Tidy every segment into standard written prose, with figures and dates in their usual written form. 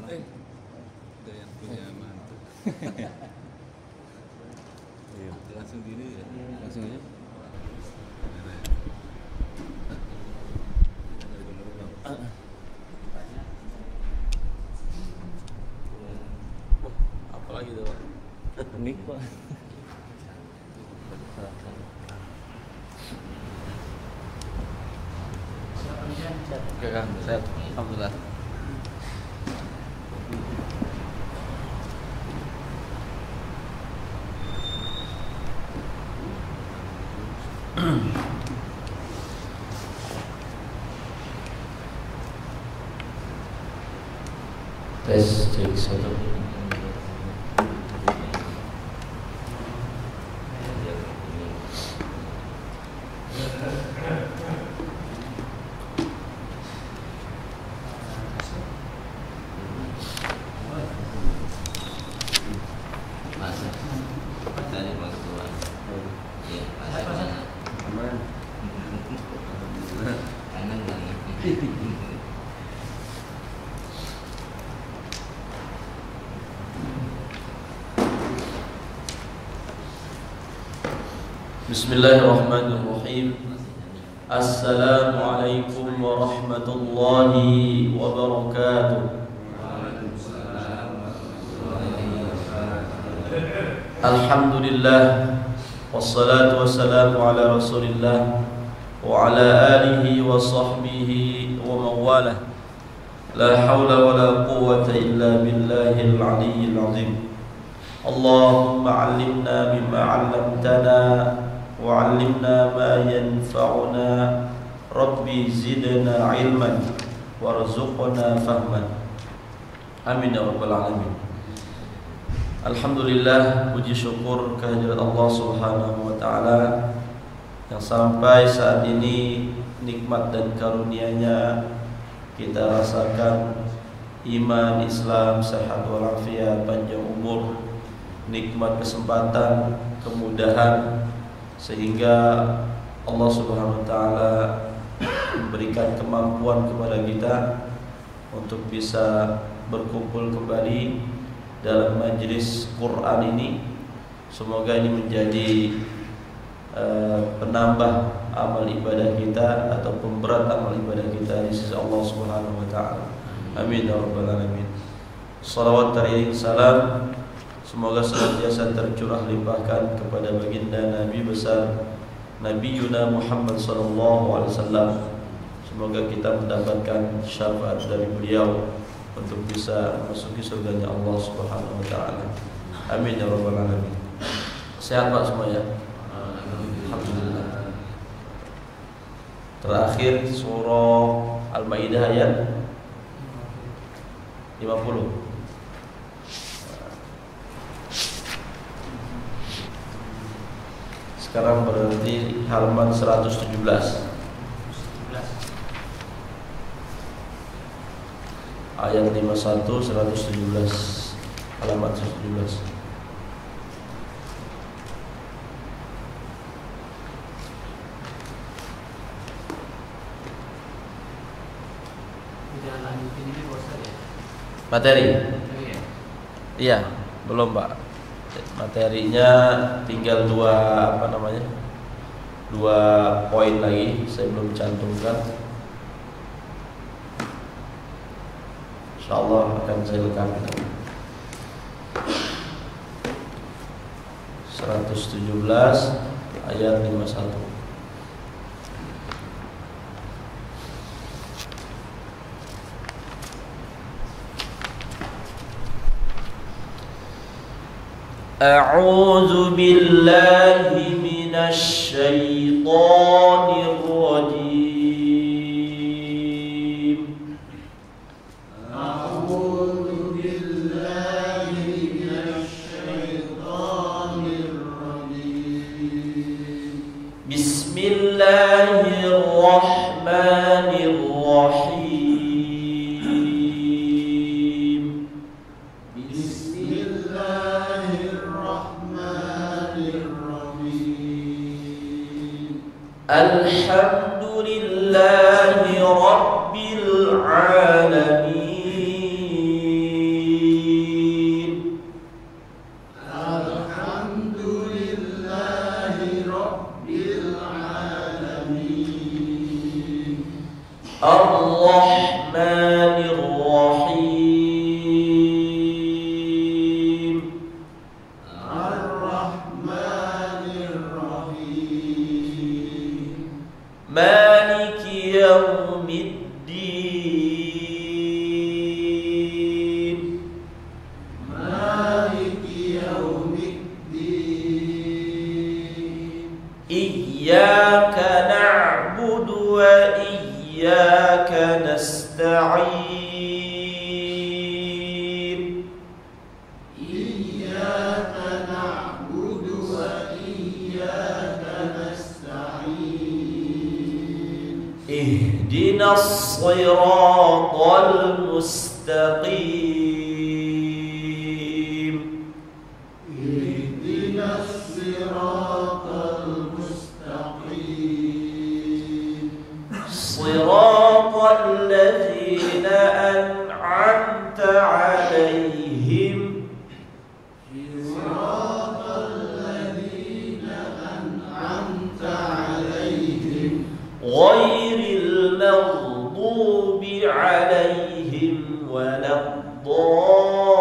Itu yang punya mantu. Iya. Langsung gini ya. Langsung aja. Apalagi tuh Pak? Unik Pak. Oke Kang, sehat. Alhamdulillah. Tes cek satu. Bismillahirrahmanirrahim. Assalamualaikum warahmatullahi wabarakatuh. Alhamdulillah, wassalatu wassalamu ala rasulillah wa ala alihi wa sahbihi wa mawalah. La hawla wa la quwwata illa billahil aliyyil azim. Allahumma 'allimna mimma 'allamtana wa'allimna ma yanfa'una. Rabbi zidna ilman warzuqna fahman. Amin ya rabbal alamin. Alhamdulillah, puji syukur kehadirat Allah Subhanahu wa taala yang sampai saat ini nikmat dan karunia-Nya kita rasakan iman, Islam, sehat walafiat, panjang umur, nikmat kesempatan, kemudahan, sehingga Allah Subhanahu wa taala memberikan kemampuan kepada kita untuk bisa berkumpul kembali dalam majelis Quran ini. Semoga ini menjadi penambah amal ibadah kita atau pemberat amal ibadah kita di sisi Allah Subhanahu wa taala. Amin ya rabbal alamin. Salawat tariq salam semoga senantiasa tercurah limpahkan kepada baginda Nabi besar Nabi Yuna Muhammad sallallahu alaihi wasallam. Semoga kita mendapatkan syafaat dari beliau untuk bisa memasuki surganya Allah Subhanahu wa taala. Amin ya rabbal alamin. Sehat Pak semuanya? Alhamdulillah. Terakhir surah Al-Maidah ayat 50. Sekarang berarti halaman 117. Ayat 51 117 halaman 117. Materi? Iya, belum Pak. Materinya tinggal dua poin lagi, saya belum cantumkan. InsyaAllah akan saya lengkapi. 117 ayat 51. A'udzu billahi minasy syaithanir rajim. A'udzu billahi minasy syaithanir rajim. Bismillahirrahmanirrahim. Alhamdulillah مالك يوم الدين إياك نعبد وإياك نستعين اهدنا الصراط المستقيم صراط الذين أنعمت عليهم غير المغضوب عليهم ولا الضالين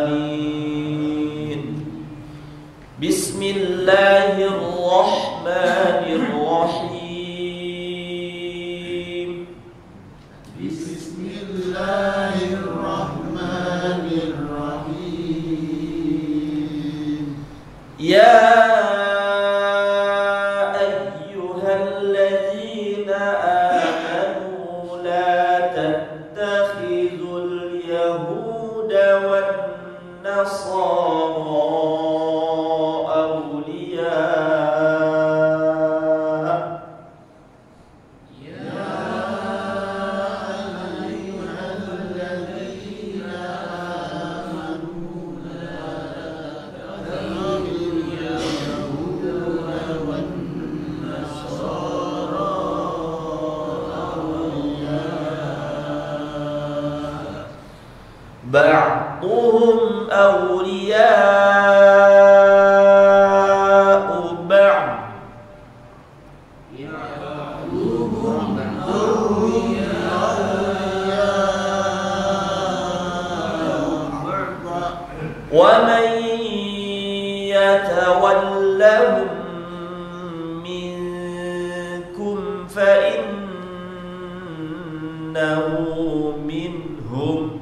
آمين. بسم الله الرحمن الرحيم. يا أيها الذين آمنوا لا تتخذوا اليهود والنصارى أولياء بعضهم أولياء بعض ومن يتولهم منكم فإنه منهم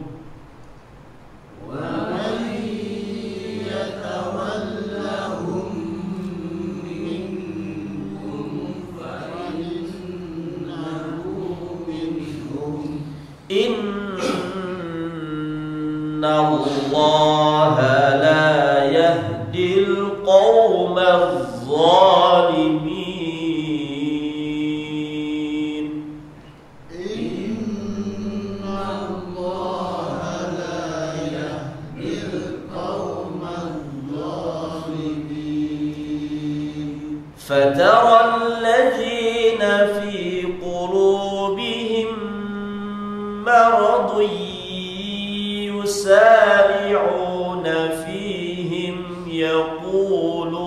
إن الله لا يهدي القوم الظالمين فترى الذين في قلوبهم مرض يسارعون فيهم يقولون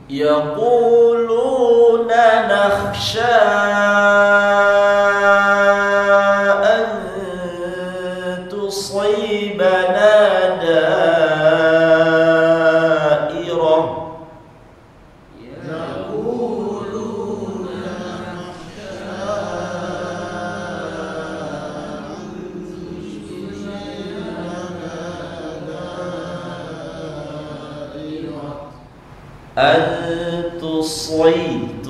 يقولون نخشى أن تصيبنا دائرة أن تصيب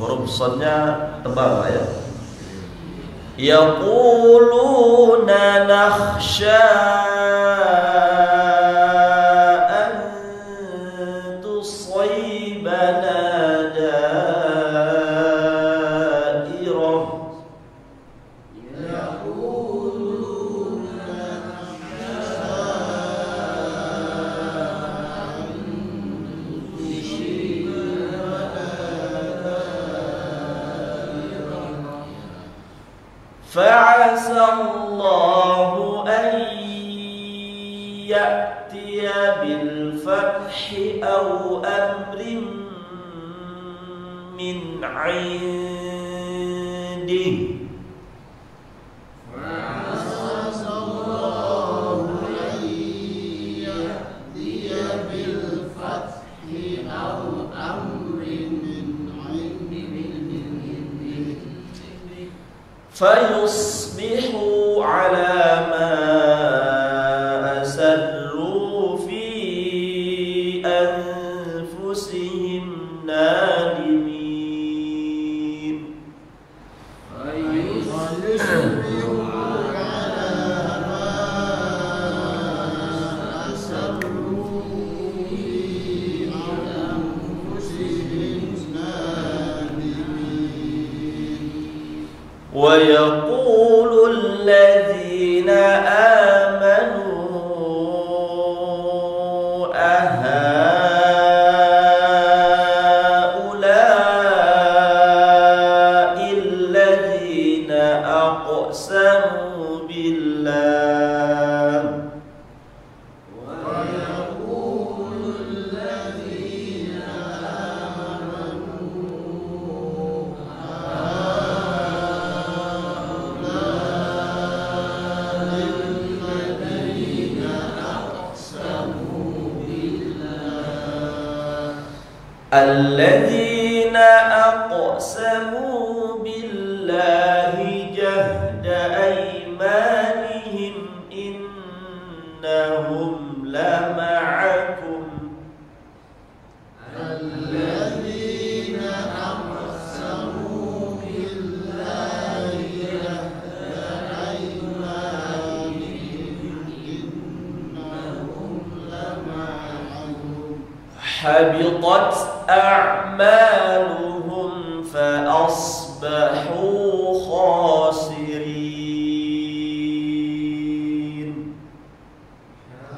huruf shadnya tebal ya. Yaquluna nakhsha فعسى الله أن يأتي بالفتح أو أمر من عنده فيصبحوا على ما أسروا في أنفسهم نادمين ويقول الذين آمنوا أهؤلاء الذين أقسموا بالله الذين أقسموا بالله جهد أيمانهم إنهم لمعكم الذين أقسموا بالله جهد أيمانهم إنهم لمعكم حبطت أعمالهم فأصبحوا خاسرين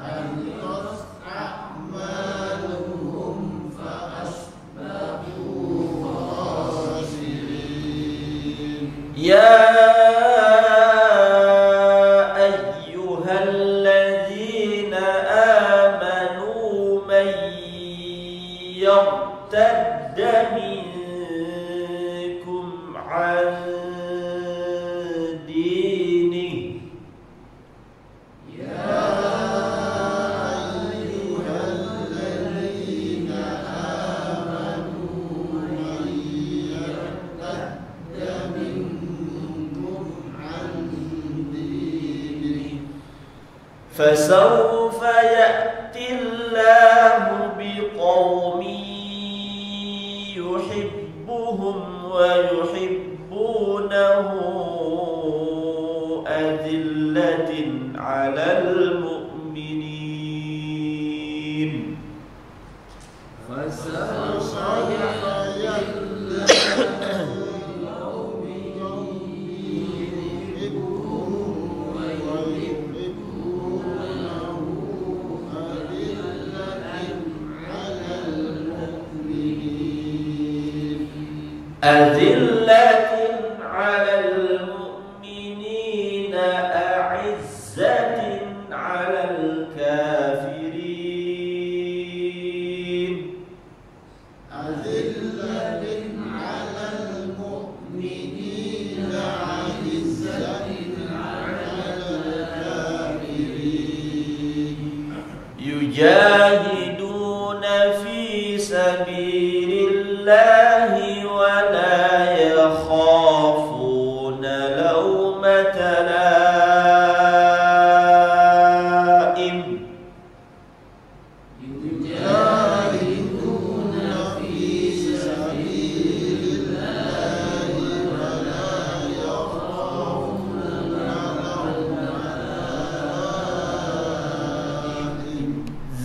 حبطت أعمالهم فأصبحوا خاسرين يا أيها الذين آمنوا من يرتد منكم عن دينه يا أيها الذين آمنوا من يرتد منكم عن دينه فسوف يأتي الله بقوم يحبهم ويحبونه أذلة على المؤمنين فسوف يأتي الله بقوم يحبهم ويحبونه أذلة على المؤمنين أعزة على الكافرين أذلة على المؤمنين أعزة على الكافرين يجاهدون في سبيل الله ولا يخافون لومة لائم يجاهدون في سبيل الله ولا يخافون لومة لائم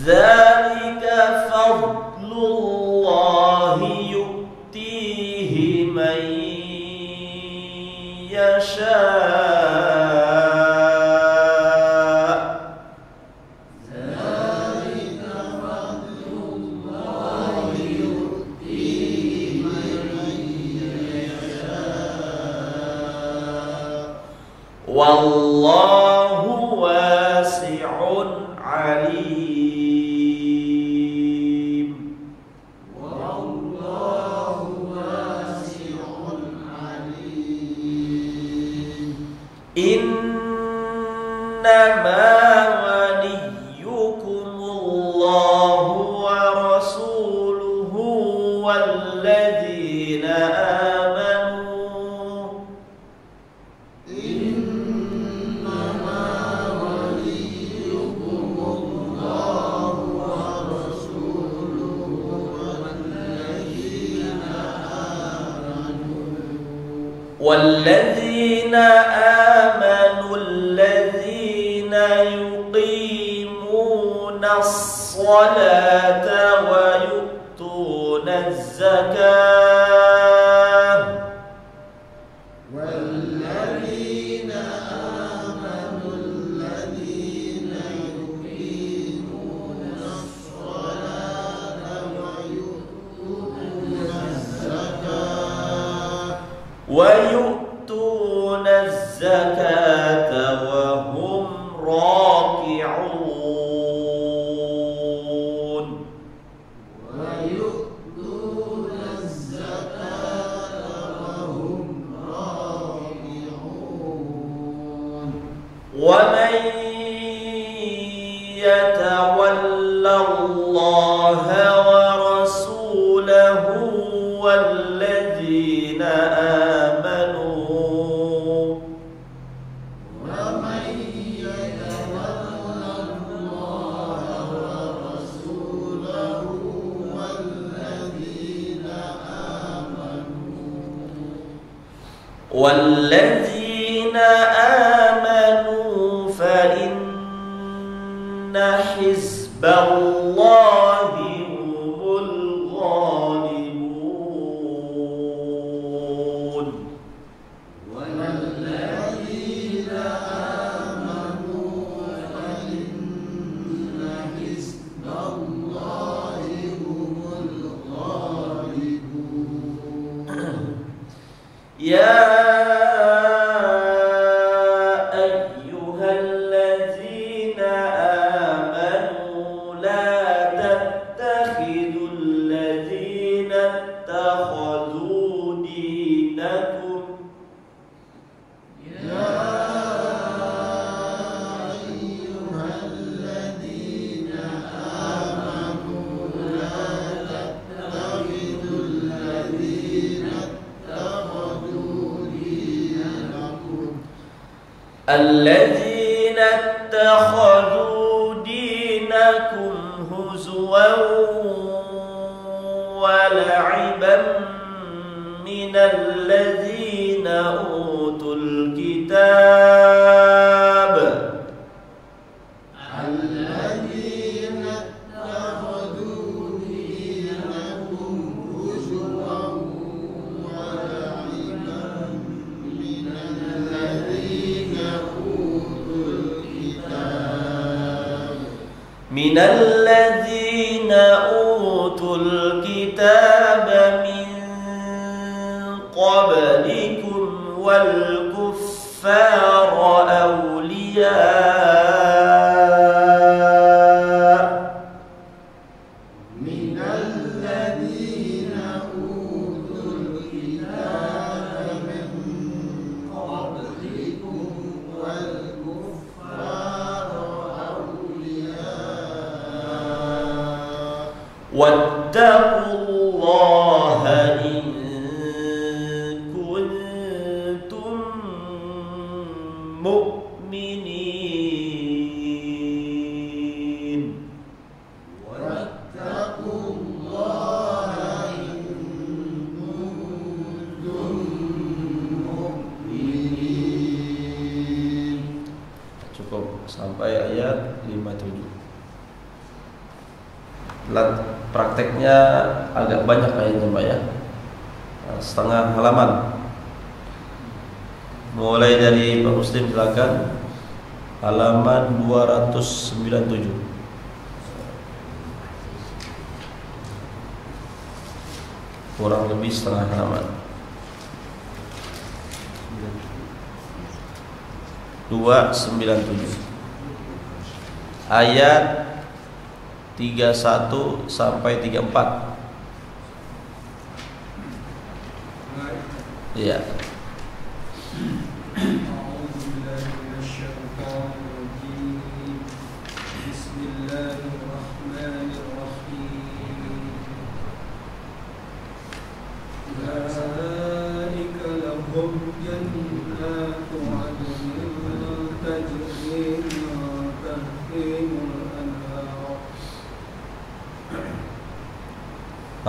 ذلك فضل الله يؤتيه من يشاء ذلك فضل الله يؤتيه من يشاء Wallahu wasi'un alim. Wallahu wasi'un alim. Innama waliyukumullahu wa rasuluhu walladzina amanu. Innama waliyukumullahu wa rasuluhu walladzina amanu. Walladzina amanu alladzina yuqimuna as-salata wa yu'tuna az-zakah. والذين آمنوا الذين يقيمون الصلاة ويؤتون الزكاة وهم راكعون. ويؤتون الزكاة وهم راكعون. ومن يتول الله ورسوله والذين آمنوا ومن يتول الله ورسوله والذين آمنوا فإن حزب الله هم الغالبون. والذين آمنوا فإن حزب الله هم الغالبون. يا أيها الذين آمنوا لا تتخذوا الذين اتخذوا دينكم الذين اتخذوا دينكم هزوا ولعبا من الذين أوتوا الكتاب الذين اتخذوا دينكم هزوا ولعبا من الذين أوتوا الكتاب من قبلكم والكفار أولياء من الذين أوتوا الكتاب من قبلكم والكفار أولياء واتقوا الله إن كنتم مؤمنين. واتقوا الله إن كنتم مؤمنين. Cukup sampai ayat 57. Prakteknya agak banyak kayaknya Mbak ya, setengah halaman. Mulai dari Pak Muslim silakan, halaman 297. Kurang lebih setengah halaman. 297. Ayat 31 sampai 34. Iya.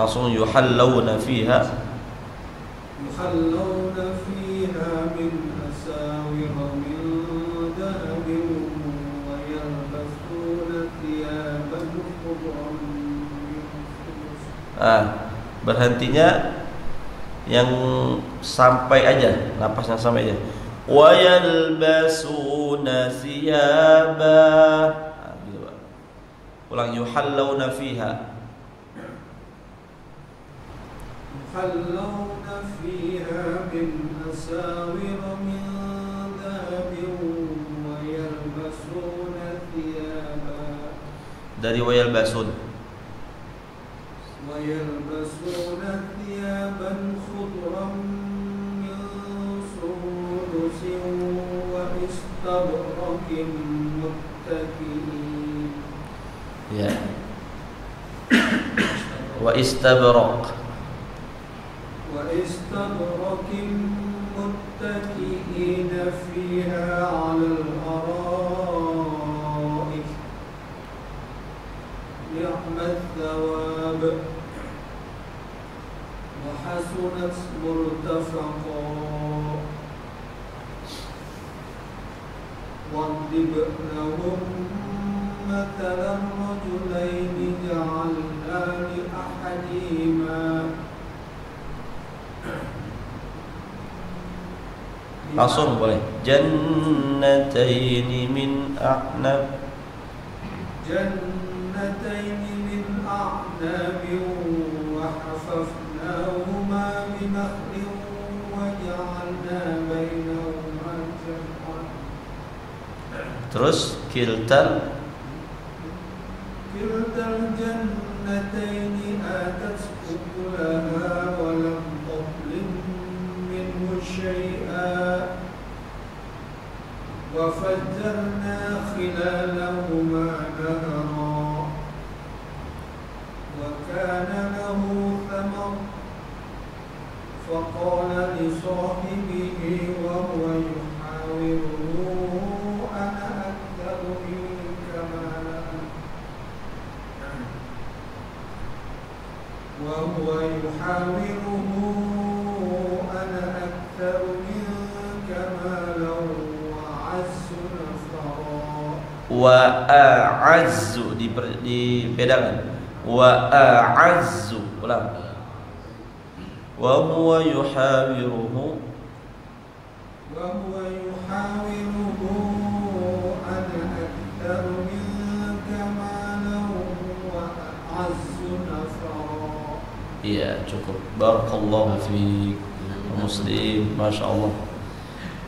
Langsung yuhallawna fiha min asawira min dahabin wa yalbasuna thiyaban khudran min sundus. Berhentinya yang sampai aja, napasnya sampai aja. Wa yalbasuna thiyaba. Gitu, Pak. Ulang, yuhallawna fiha. يحلون فيها من أساور من ذهب ويلبسون ثيابا. Dari wayalbasun. ويلبسون ثيابا خضرا من سندس واستبرق متكئين. Ya. Wa istabraq. وَإِسْتَبْرَقٍ مُتَّكِئِينَ فِيهَا عَلَى الْأَرَائِكِ نِعْمَ الثَّوَابُ وَحَسُنَتْ مُرْتَفَقًا وَاضْرِبْ لَهُم مَّثَلًا رَّجُلَيْنِ جَعَلْنَا لِأَحَدِهِمَا Langsung boleh. Jannataini min a'nab. Jannataini min a'nabin wa hafafnahuma binakhlin wa ja'alna bainahuma jam'an. Terus kiltal jannataini atat ukulaha wa lam tadlim minhu syai'a wa fajjarna khilalahuma nahara wa kana lahu thamar faqala li sahibihi wa huwa yuhawiruhu ana aktharu minka malan wa huwa yuhawiruhu ana aktharu minka malan wa a'azzu dibedakan wa a'azzu ulang wa huwa yuhawiruhu ana aktharu minka malan wa a'azzu nafara. Iya, cukup. Barakallahu fiik Muslim, Masya Allah.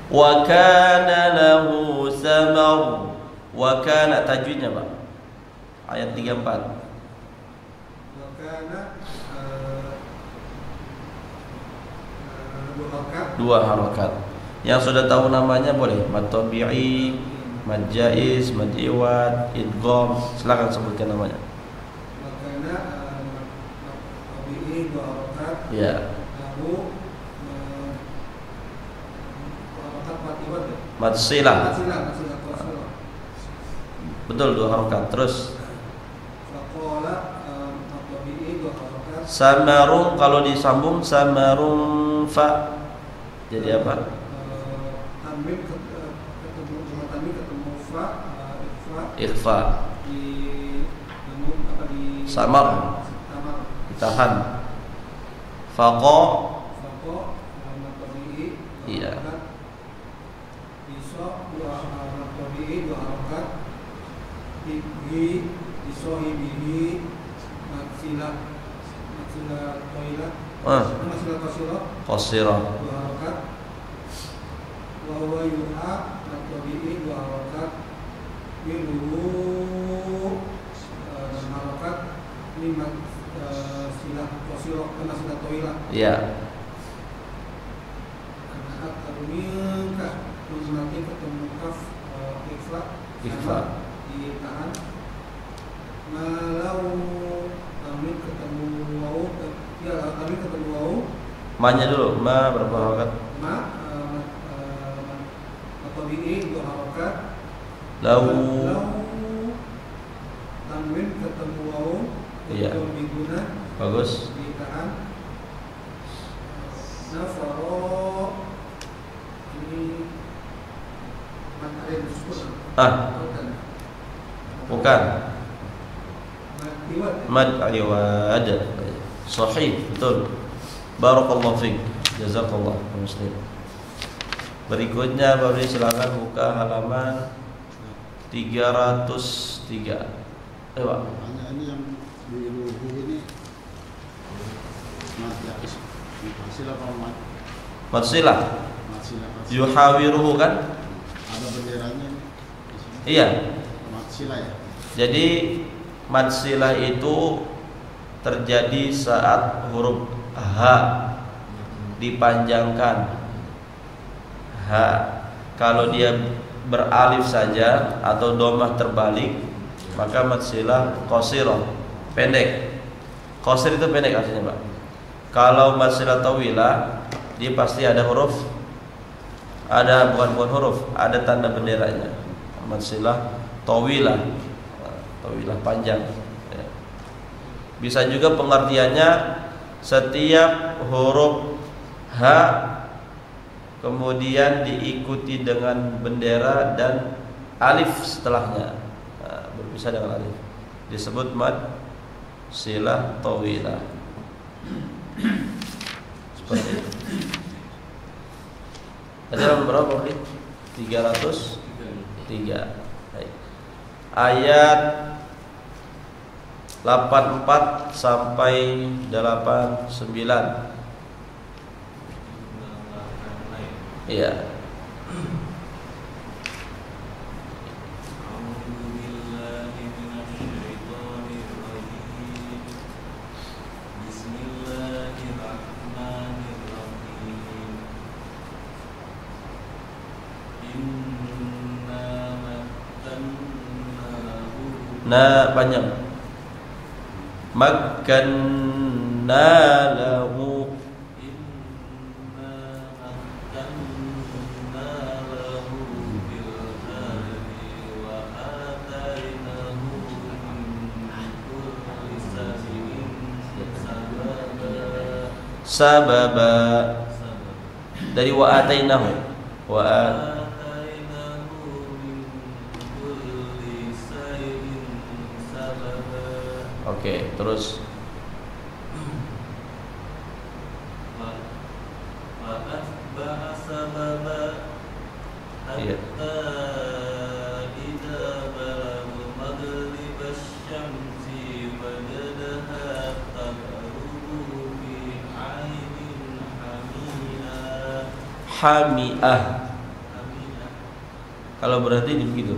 Wa kana lahu samar. Wa kana tajwidnya, Pak. Ayat 34. Wa kana dua harakat. Yang sudah tahu namanya boleh. Mad tabi'i, mad jaiz, mad iwad, idgham. Silakan sebutkan namanya. Wa kana tabi'i dua harakat. Ya. Lalu harakat mad iwad. Mad silah. Betul, dua harokat. Terus samarun, kalau disambung samarun fa jadi apa? Tanwin ketemu fa, Ikhfa. Samar ditahan. Faqa. Iya. Disohibihi maksilah toilet maksilah qasirah Qasirah. dua harakat wa huwa yuha At-Tabi'i 2 harokat, Minhu harokat, Mimat silah Qasirah kena silah Tawilah. Ya. Anak Arumilka nanti ketemu kaf Ikhfa. ditahan. Malau amin ketemu wau, ya amin ketemu wau. Ma-nya dulu, ma berapa harokat? At-Tabi'i 2 harokat. Lau. Tanwin ketemu wau. Iya. Diguna. Bagus. Ditahan. Nafaro ini materi disebut. Bukan. Matiwat. Mad aywad. Sahih, betul. Barakallahu fiik. Jazakallah muslim. Berikutnya Bapak silakan buka halaman 303. Pak. Ini yang di luhu ini mat ya masilah apa mat? Matsilah. Masilah. Yuhawiruhu kan? Ada benderanya ini. Iya. Matsilah ya. Jadi matsilah itu terjadi saat huruf H dipanjangkan. H kalau dia beralif saja atau domah terbalik maka matsilah qasirah, pendek. Qasir itu pendek artinya, Pak. Kalau matsilah tawilah dia pasti ada huruf, bukan huruf, ada tanda benderanya. Matsilah tawilah, tawilah panjang. Bisa juga pengertiannya setiap huruf H kemudian diikuti dengan bendera dan alif setelahnya, berpisah dengan alif, disebut mad silah tawilah. Seperti itu. Tadi halaman berapa, Pak? 303. Baik. Ayat 84 sampai 89. Iya. Na panjang. Makkanna lahu sababa dari wa atainahu Oke, terus iya. Hami'ah. Kalau berarti begitu.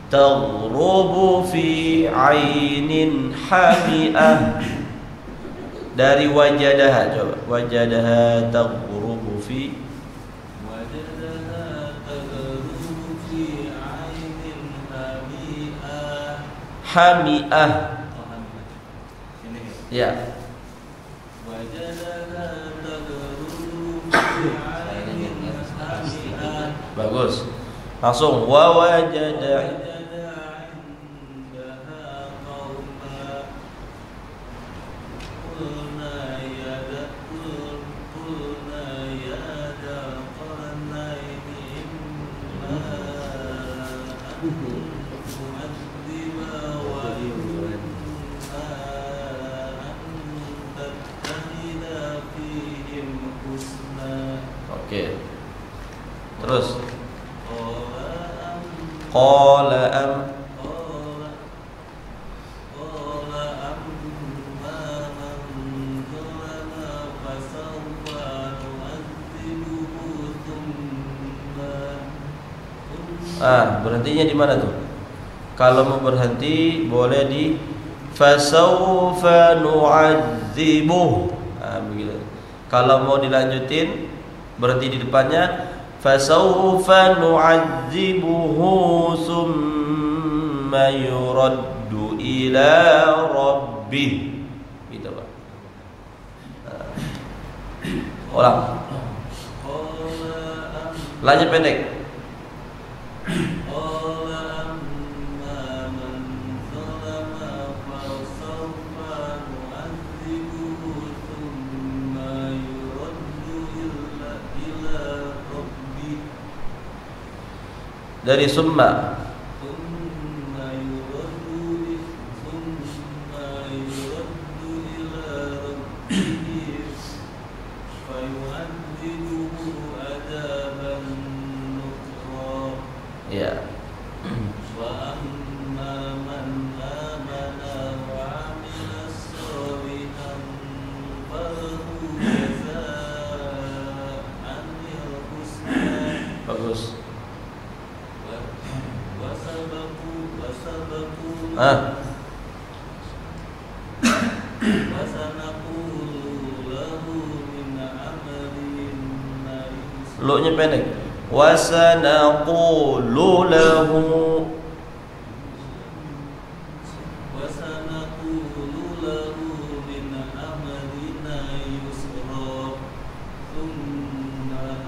Taghrubu fi ainin hami'ah. Dari wajadaha, coba. Wajadaha taghrubu fi hami'ah. Ya. Bagus. Langsung wa wajada. Oke. Terus qala am Berhentinya di mana tuh? Kalau mau berhenti boleh di fasawfa nu'adzibuh. Begitu. Kalau mau dilanjutin berhenti di depannya fasawfa nu'adzibuhu summa yuraddu ila rabbih. Gitu, Pak. Ulang. Lanjut pendek. Dari summa. Ya. Bagus. Lu-nya pendek. Wasanaqulu lahu min amrina yusra thumma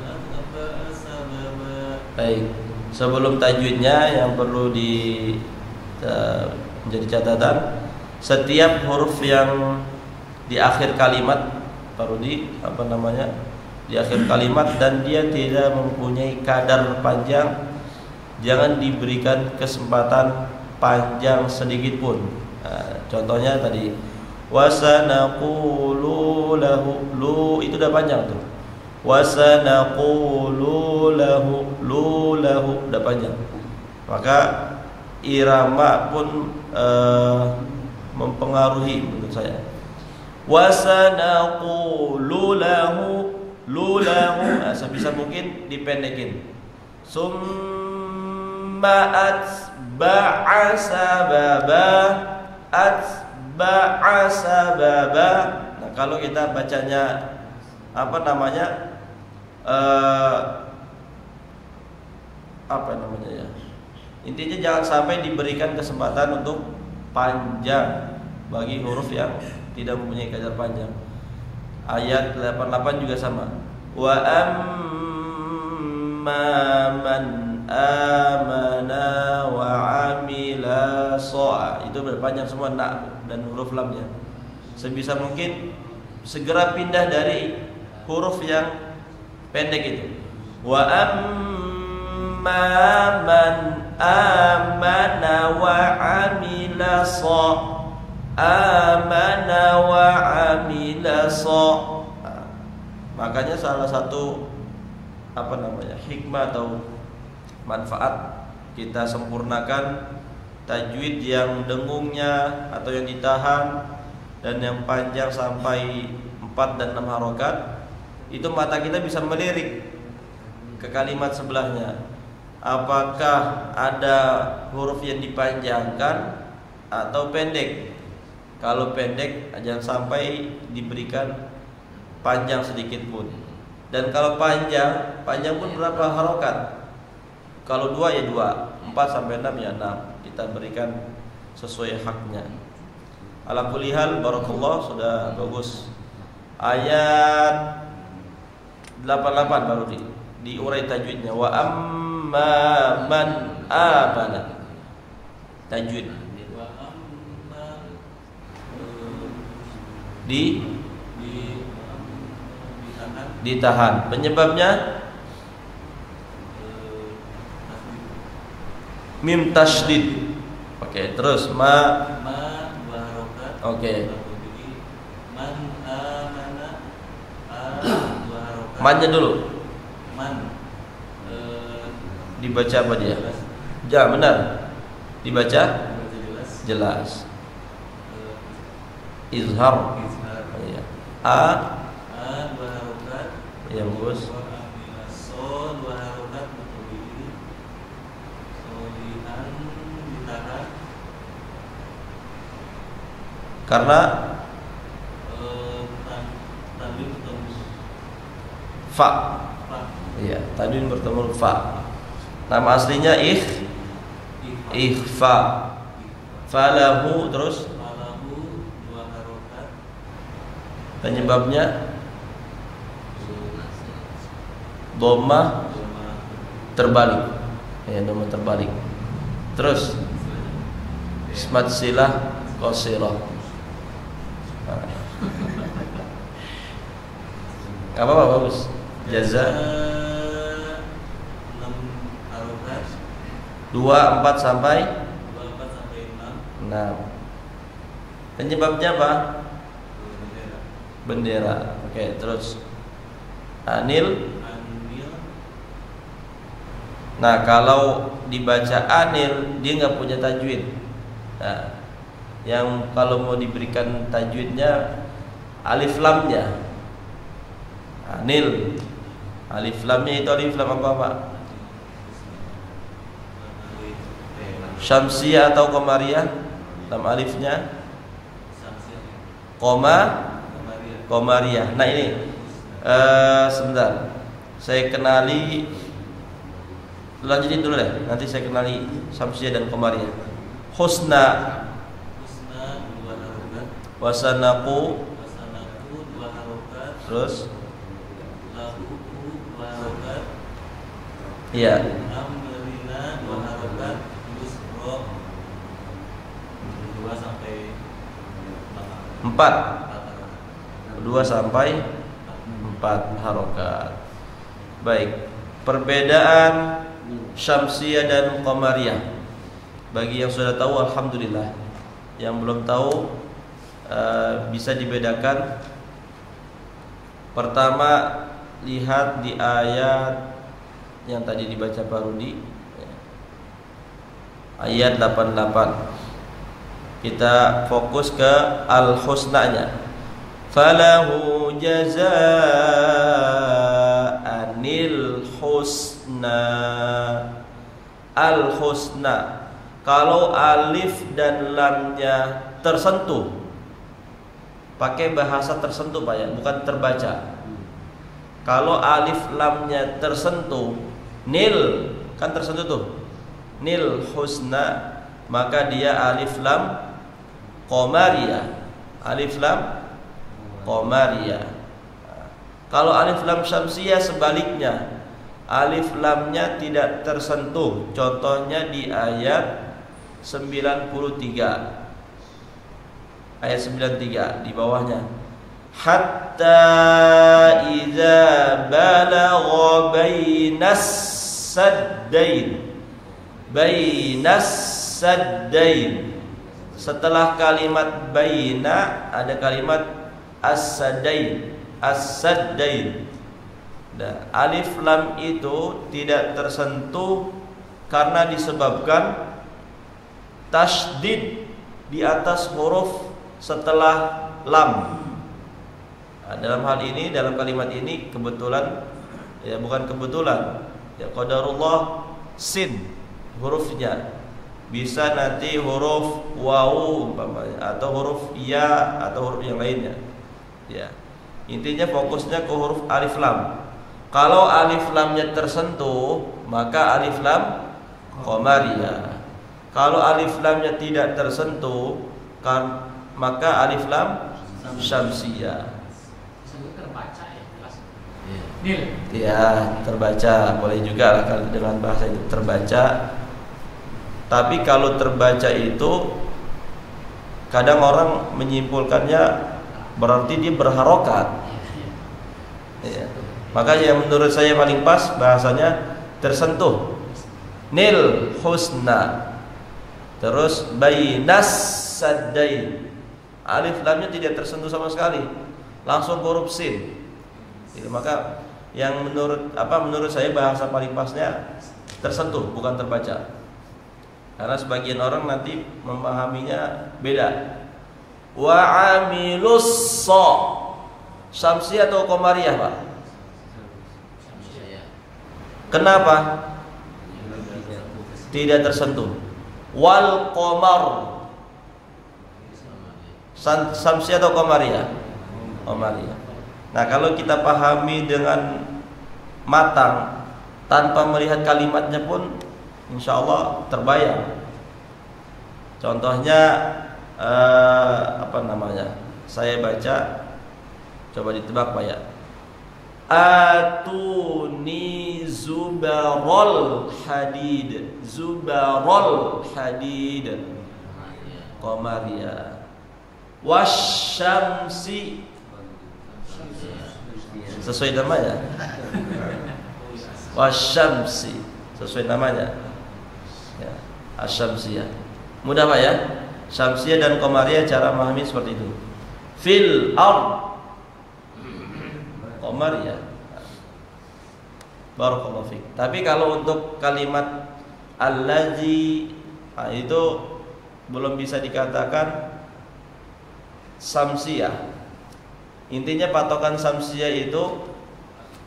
atba'a sababa. Baik. Sebelum tajwidnya yang perlu menjadi catatan, setiap huruf yang di akhir kalimat di akhir kalimat dan dia tidak mempunyai kadar panjang, jangan diberikan kesempatan panjang sedikit pun. Contohnya tadi wasanaqulu lahu, lu itu udah panjang tuh. Wasanaqulu lahu, lu lahu udah panjang. Maka irama pun mempengaruhi menurut saya. Wasanaqulu lahu, lu lahu, sebisa mungkin dipendekin. Summa atba'a sababa, atba'a sababa. Nah, kalau kita bacanya ya, intinya jangan sampai diberikan kesempatan untuk panjang bagi huruf yang tidak mempunyai kadar panjang. Ayat 88 juga sama. Wa amma man amana wa amila sha'a. Itu berpanjang semua na dan huruf lamnya. Sebisa mungkin segera pindah dari huruf yang pendek itu. Wa amma man amana wa amila sha'a. Amana wa amila sha'a. Makanya salah satu hikmah atau manfaat kita sempurnakan tajwid yang dengungnya atau yang ditahan dan yang panjang sampai 4 dan 6 harokat. Itu mata kita bisa melirik ke kalimat sebelahnya. Apakah ada huruf yang dipanjangkan atau pendek? Kalau pendek jangan sampai diberikan panjang sedikit pun. Dan kalau panjang pun berapa harokat? Kalau 2 ya 2, 4 sampai 6 ya 6. Kita berikan sesuai haknya. Ala kulli hal, barakallah, sudah bagus. Ayat 88 baru diurai tajwidnya. Wa amma man amana. Tajwid ditahan. Penyebabnya mim tasydid. Oke, terus ma barokat. Oke. Man amana barokat. Mannya dulu. Man dibaca apa dia? Ja, benar. Dibaca jelas. Izhar. Iya. A barokat. Ya, bagus. Karena tanwin bertemu fa. fa. Iya, tanwin bertemu fa. Nama aslinya ikhfa. Falahu terus Falahu 2 harokat. penyebabnya dhammah terbalik. Ya, dhammah terbalik. Terus ismat silah qasirah. Apa bagus? Jaza 6 harokat. 2 4 sampai 24 sampai 6. 6. Penyebabnya apa? Bendera. Oke, terus anil. Nah, kalau dibaca anil dia nggak punya tajwid. Nah, yang kalau mau diberikan tajwidnya alif lamnya. Anil. Alif lamnya itu alif lam apa? Syamsiyah atau qamariyah? Lam alifnya qamariyah. Nah, ini sebentar. Saya kenali, lanjutin dulu deh. Nanti saya kenali Syamsiyah dan qamariyah. Husna 2 harokat. wasanaku, 2 harokat. terus Lahu 2 harokat. iya, Amrina 2 harokat. Yusro 2 sampai 4 harokat. 2 sampai 4 harokat. Baik, perbedaan Syamsiyah dan qamariyah. Bagi yang sudah tahu alhamdulillah. Yang belum tahu bisa dibedakan. Pertama, lihat di ayat yang tadi dibaca Pak Rudi, ayat 88. Kita fokus ke al-husnanya. Falahu jazaa'anil husna. Al-husna. Kalau alif dan lamnya tersentuh, pakai bahasa tersentuh Pak ya, bukan terbaca. Kalau alif lamnya tersentuh, nil kan tersentuh tuh, nil husna, maka dia alif lam qamariyah. Alif lam qamariyah. Kalau alif lam syamsiyah sebaliknya, alif lamnya tidak tersentuh. Contohnya di ayat 93. Ayat 93 di bawahnya. Hatta idza balagha bainas saddain. Bainas saddain. Setelah kalimat baina ada kalimat as-saddain. As-saddain. Nah, alif lam itu tidak tersentuh karena disebabkan tasydid di atas huruf setelah lam. Nah, dalam hal ini, dalam kalimat ini kebetulan, ya bukan kebetulan, ya qadarullah sin hurufnya bisa nanti huruf wawu umpamanya, atau huruf ya, atau huruf yang lainnya. Ya, intinya fokusnya ke huruf alif lam. Kalau alif lamnya tersentuh, maka alif lam qamariyah. Kalau alif lamnya tidak tersentuh, maka alif lam syamsiyah. Terbaca ya, jelas. Nil. Ya, terbaca boleh juga lah kalau dengan bahasa itu terbaca. Tapi kalau terbaca itu kadang orang menyimpulkannya berarti dia berharokat. Ya. Maka yang menurut saya paling pas bahasanya tersentuh. Nil husna. Terus bainas saddain. Alif lamnya tidak tersentuh sama sekali. Langsung huruf sin. Jadi, maka yang menurut saya bahasa paling pasnya tersentuh, bukan terbaca. Karena sebagian orang nanti memahaminya beda. Wa amilus so. Syamsiyah atau qamariyah, Pak? Kenapa? Tidak tersentuh. Wal qamar Syamsiyah atau qamariyah? Qamariyah. Nah, kalau kita pahami dengan matang tanpa melihat kalimatnya pun insya Allah terbayang. Contohnya apa namanya? Saya baca, coba ditebak Pak ya. Atuni zubarul hadid. Zubarul hadid. Qamariyah. Wasyamsi. Sesuai namanya. Wasyamsi. Sesuai namanya. Ya, asyamsiyah. Mudah Pak ya. Syamsiyah dan qamariyah cara memahami seperti itu. Fil ard. Qamariyah. Barakallahu fiik. Tapi kalau untuk kalimat allazi, nah itu belum bisa dikatakan samsiyah. Intinya patokan samsiyah itu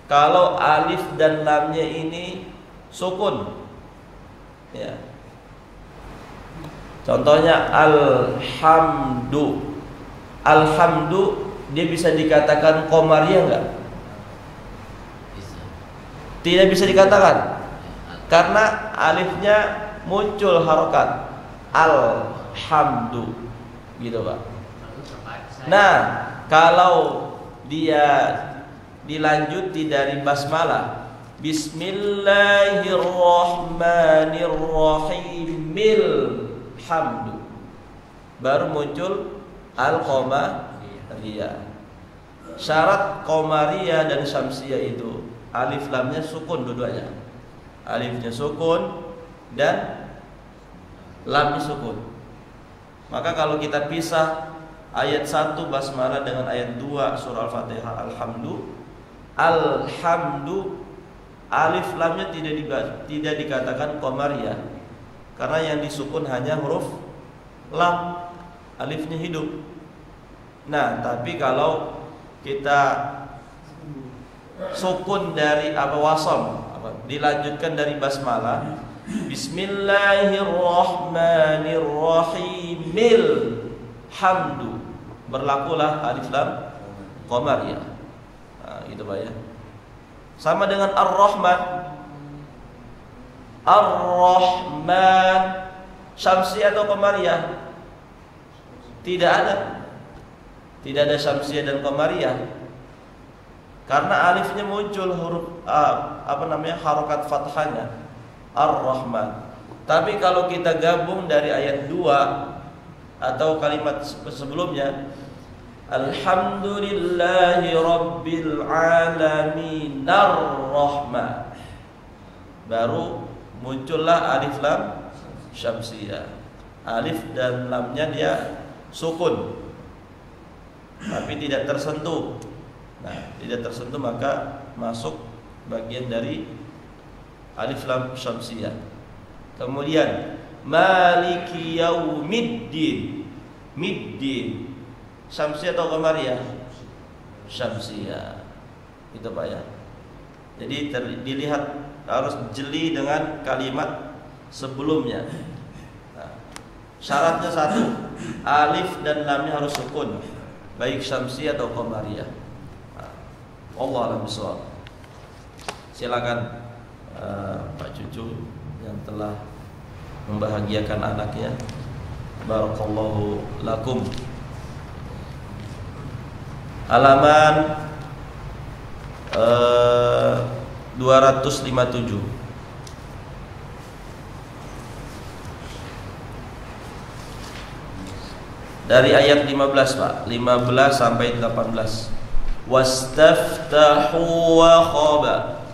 kalau alif dan lamnya ini sukun. Ya. Contohnya alhamdu. Alhamdu dia bisa dikatakan qamariyah enggak? Tidak bisa dikatakan. Karena alifnya muncul harokat alhamdu. Gitu, Pak. Nah, kalau dia dilanjuti dari basmalah, bismillahirrahmanirrahimil hamdu, baru muncul al-qamariyah. Syarat qamariyah dan syamsiyah itu alif lamnya sukun dua-duanya. Alifnya sukun dan lamnya sukun. Maka kalau kita pisah ayat 1 basmalah dengan ayat 2 surah Al-Fatihah alhamdu alif lamnya tidak dikatakan qamariyah karena yang disukun hanya huruf lam, alifnya hidup. Nah, tapi kalau kita sukun dari wasam dilanjutkan dari basmalah bismillahirrahmanirrahimil hamdu, berlakulah alif lam qamariyah. Nah, gitu Pak ya. Sama dengan ar-rahman. Ar-rahman syamsiyah atau qamariyah? Tidak ada. Tidak ada syamsiyah dan qamariyah. Karena alifnya muncul huruf harokat fathahnya ar-rahman. Tapi kalau kita gabung dari ayat 2 atau kalimat sebelumnya alhamdulillahi rabbil alamin ar-rahman, baru muncullah alif lam syamsiyah. Alif dan lamnya dia sukun tapi tidak tersentuh. Nah, tidak tersentuh maka masuk bagian dari alif lam syamsiyah. Kemudian maliki yaumiddin, middin syamsiyah atau qamariyah? Syamsiyah. Itu Pak ya. Jadi dilihat, harus jeli dengan kalimat sebelumnya. Nah, syaratnya satu, alif dan lamnya harus sukun, baik syamsiyah atau qamariyah. Allah a'lam bishawab. Silakan Pak Cucu yang telah membahagiakan anaknya. Barakallahu lakum. Halaman 257. Dari ayat 15 Pak, 15 sampai 18. Wastaftahu wa khaba.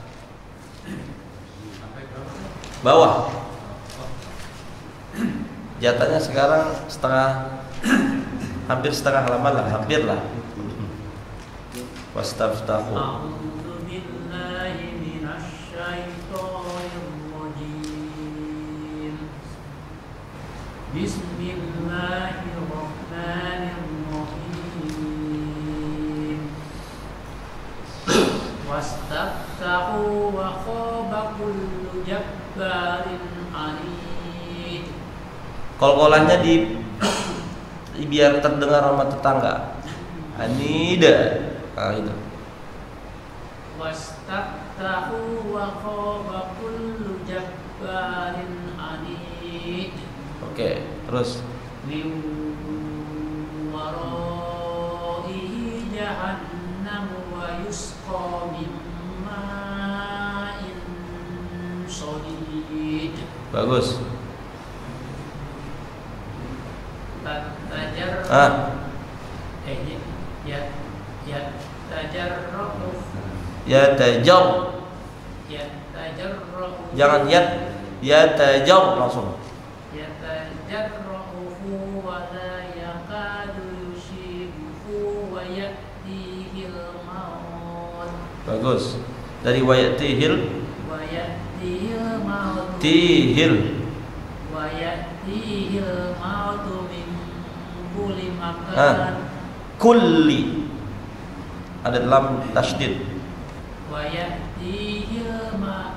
Bawah. Jatahnya sekarang hampir setengah halaman lah, hampir lah. Wastaftahu. A'udzu billahi minasy syaithanir rajim. Bismillahirrahmanirrahim. Wastaftahu wa khaba kullu jabbarin anid. Kol-kolannya biar terdengar sama tetangga. Anida. Nah, itu. wastaftahu wa khaba kullu jabbarin anid. Oke, terus Min waraihi jahannam wa yusqa min ma'in sadid. bagus. Tajar tajarruhu Ya tajar. tajarruhu Jangan ya tajar langsung. yatajarruhu wa la yakadu yushibuhu wa ya'tihil maut Bagus. Dari wayatihil maut tihil. wa ya'tihil maut min kulli makan Kulli. Ada lam tasydid. wa ya'tihil maut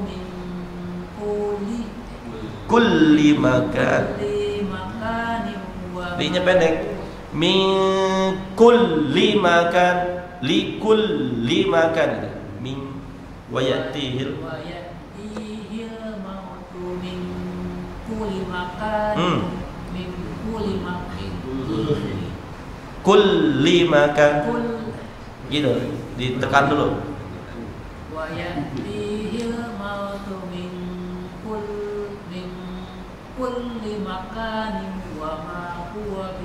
min Kulli makan. kulli makanin wa Li-nya pendek. Min kulli makan. Li kulli makan. Min wayatihil. wa ya'tihil maut min kulli makanin min kulli makanin Kulli makan. kul Gitu. Ditekan dulu. wa ya'tihil maut min kulli makanin wa ma huwa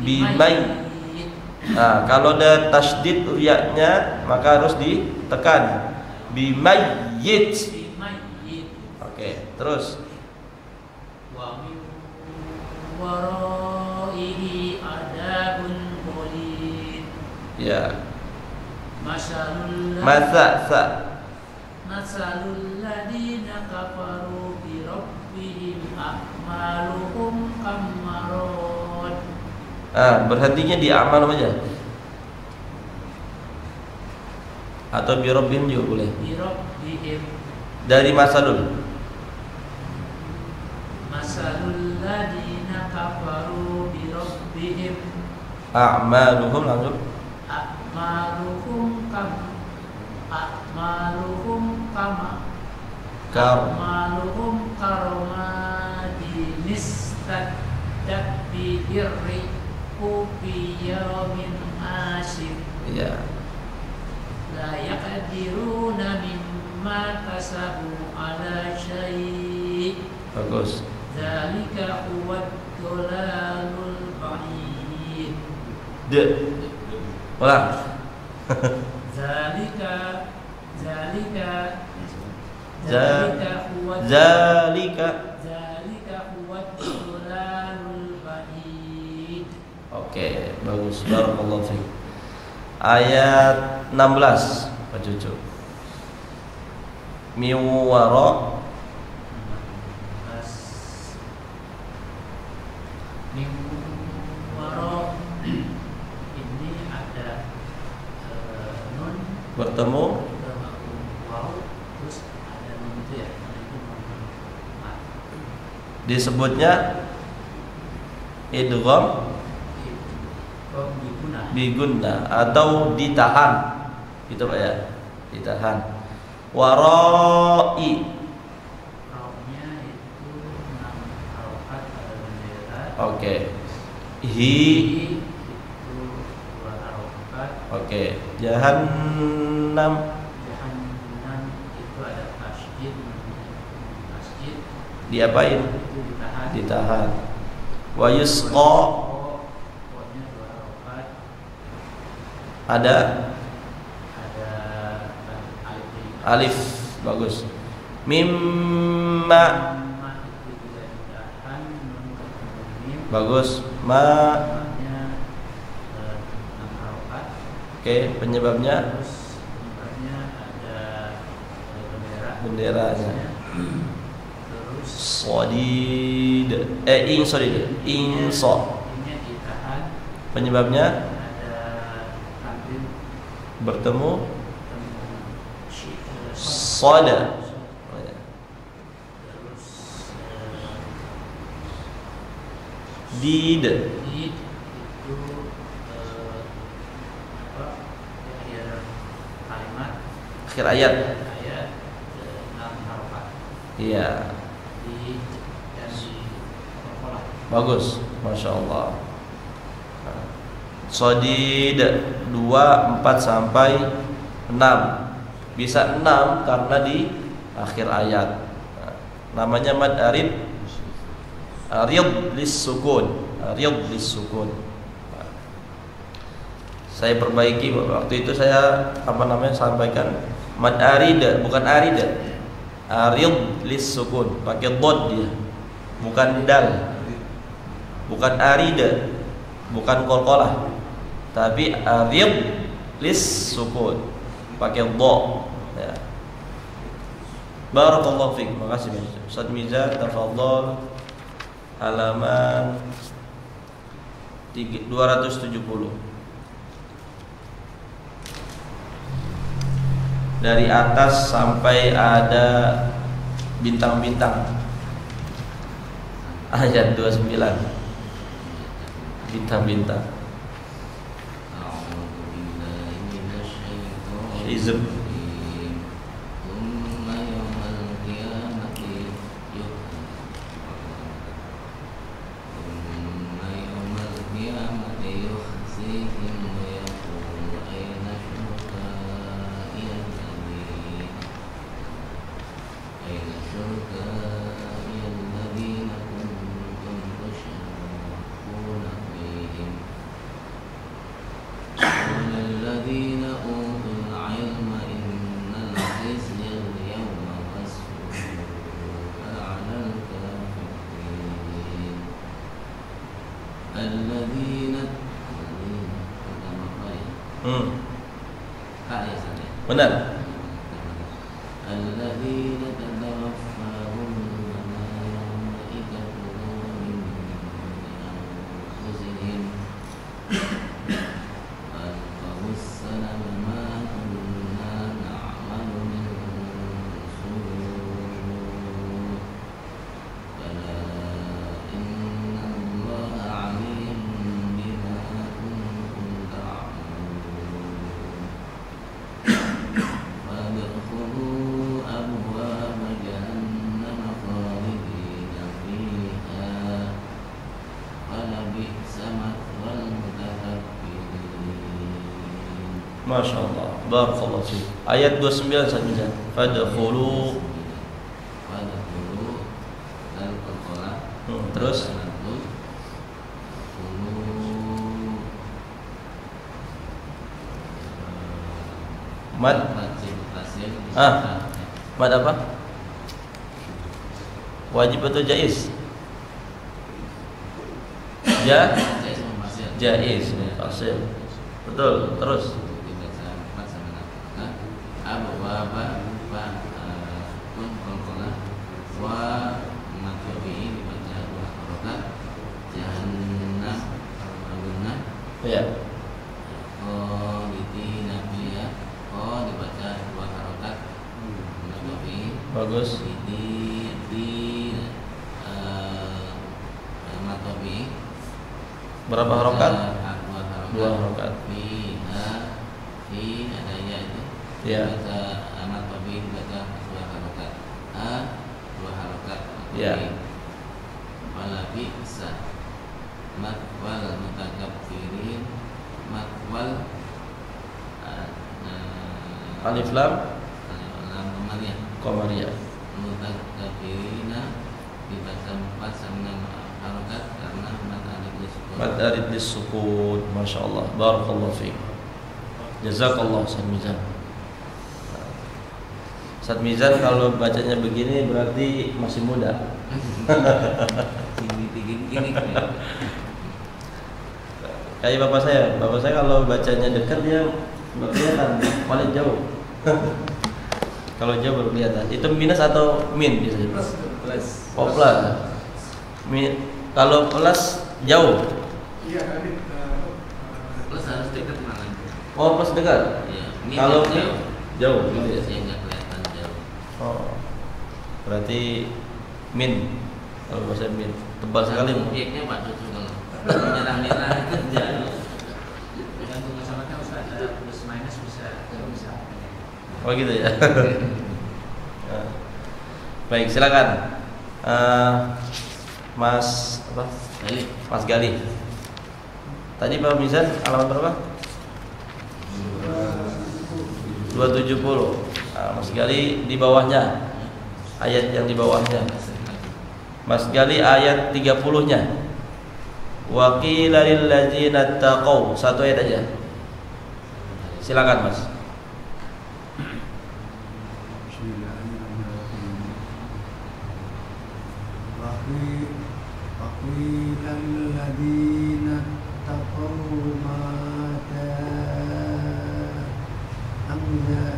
bimayyit. Nah, kalau ada tasydid ya-nya maka harus ditekan. Bimayyit. Bimayyit. Oke, terus Wa min waraihi adabun qulid. ya. Masalul ladina kafaru bi rabbihim a'maluhum kammarad. Berhentinya di amal aja. Atau bi rabbihim juga boleh. Bi rabbihim Dari masalul. masalul ladina kafaru bi rabbihim A'maluhum langsung. a'maluhum kama Kar. A'maluhum karomadin istaddat bihirri fi yawmin asif. Ya. La yaqdiruna mimma kasabu ala syai'. Bagus. Dzalika huwad dhalalul ba'id. Ulang. Zalika huwad dhalalul ba'id. Oke, bagus. Barakallahu fiik. Ayat 16, Pak Cucu. Miwara Waro ini ada nun bertemu waw terus ada nun itu ya, itu nun. disebutnya idgham bigunna atau ditahan. Gitu Pak ya. Ditahan. Warai. Raunya itu 6 harokat pada bendera. Oke. Hi. Itu 2 harokat. Oke. Jahannam. Jahannam itu ada tasjid. Tasjid Diapain? itu ditahan. Ditahan. Wa yusqa. Pokoknya 2 harokat. Ada Alif. alif. Bagus. Mimma. Ma itu juga ditahan. Nun ketemu mim. Bagus. Ma. Namanya 6 harokat. Oke, penyebabnya Terus penyebabnya ada bendera. benderanya. Terus Sodid. Sodid. Inso. ini ditahan. Penyebabnya Ada tampil bertemu ketemu soda. Did. Di itu apa? Akhir kalimat, Akhir ayat. ayat 6 harokat. Iya. Di dan di sekolah. Bagus. Masya Allah. Sodid 2, 4 sampai 6. Bisa 6 karena di akhir ayat. Namanya mad arid. Arid lis sukun. Arid lis sukun. Saya perbaiki waktu itu saya sampaikan mad arid, bukan arid. Arid lis sukun, pakai dod dia. Bukan dal. Bukan arid. Bukan qalqalah. Tapi arid lis sukun, pakai dha. Ya. Barakallahu fiik. Makasih Ustaz Mizan, tafadhol. Halaman 270. Dari atas sampai ada bintang-bintang. Ayat 29. Bintang-bintang. Hizb. Benar. Masya Allah. Barakallahu fiik. Ayat 29 saja. Fadkhulu. Terus mad. Mad apa? Wajib atau jaiz? Jaiz. Fasil. Betul. Terus ya. Bagus. Berapa harokat? 2 harokat. Ya. Ya. Wala bi'sa matwal mutakabbirin matwal Alif lam qamariyah qamariyah. Mutakabbirina dibaca 4 sama harokat karena mad arid lis-sukun. Masya Allah. Barakallahu fiik. Jazakallah Ustaz Mizan. Ustaz Mizan kalau bacanya begini berarti masih muda. Gini. Kayak bapak saya kalau bacanya dekat dia nggak kelihatan, paling jauh. Kalau jauh baru kelihatan. Itu minus atau min biasanya? Plus. Oh, plus. Kalau plus jauh. Iya, tadi Plus harus dekat mana? Oh, plus dekat. Iya. Kalau jauh gitu ya. saya nggak kelihatan jauh. Oh, berarti min. Kalau bahasa Min tebal sekali. Objeknya Pak Dutu kalau merah-merah itu jauh. Tergantung masalahnya harus ada plus minus bisa. Oh gitu ya. Nah. Baik, silakan. Mas apa? Gali. Mas Gali. Tadi Pak Mizan alamat berapa? 270. Nah, Mas Gali di bawahnya. Ayat yang di bawahnya. Mas Gali ayat 30-nya. Wa qila lil ladzina taqaw. Satu ayat aja. Silakan Mas. وقيل للذين اتقوا ماذا أنزل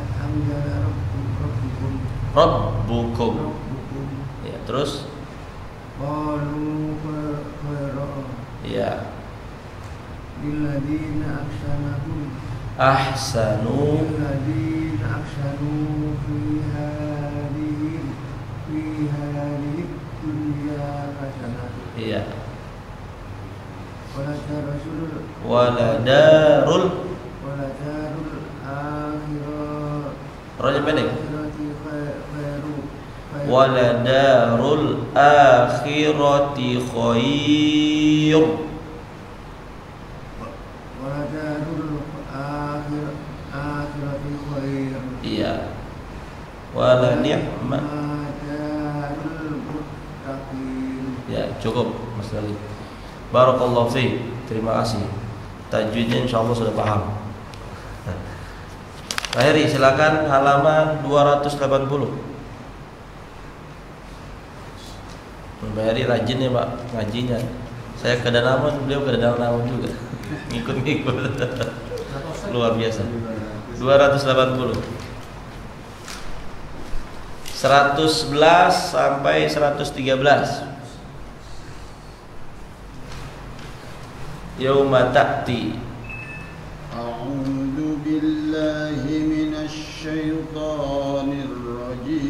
Rabbukum. Ya, terus? قالوا خيرا Ya. للذين Ahsanu. للذين أحسنوا في هذه الدنيا حسنة Iya. ولدار Waladarul الآخرة Roja pendek. خير Waladarul akhirati khair. ولدار الآخرة خير Iya. Wala ni'ma. darul muttaqin. Ya, cukup Mas Gali. Barakallahu fiik. Terima kasih. Tajwidnya insyaallah sudah paham. Pak Heri, silakan halaman 280. Pak Heri rajin ya Pak ngajinya. Saya ke Danamon, beliau ke Danamon juga. Ngikut-ngikut. Luar biasa. 280. 111 sampai 113. Yauma ta'ti. A'udzu billahi minasy syaithanir rajim.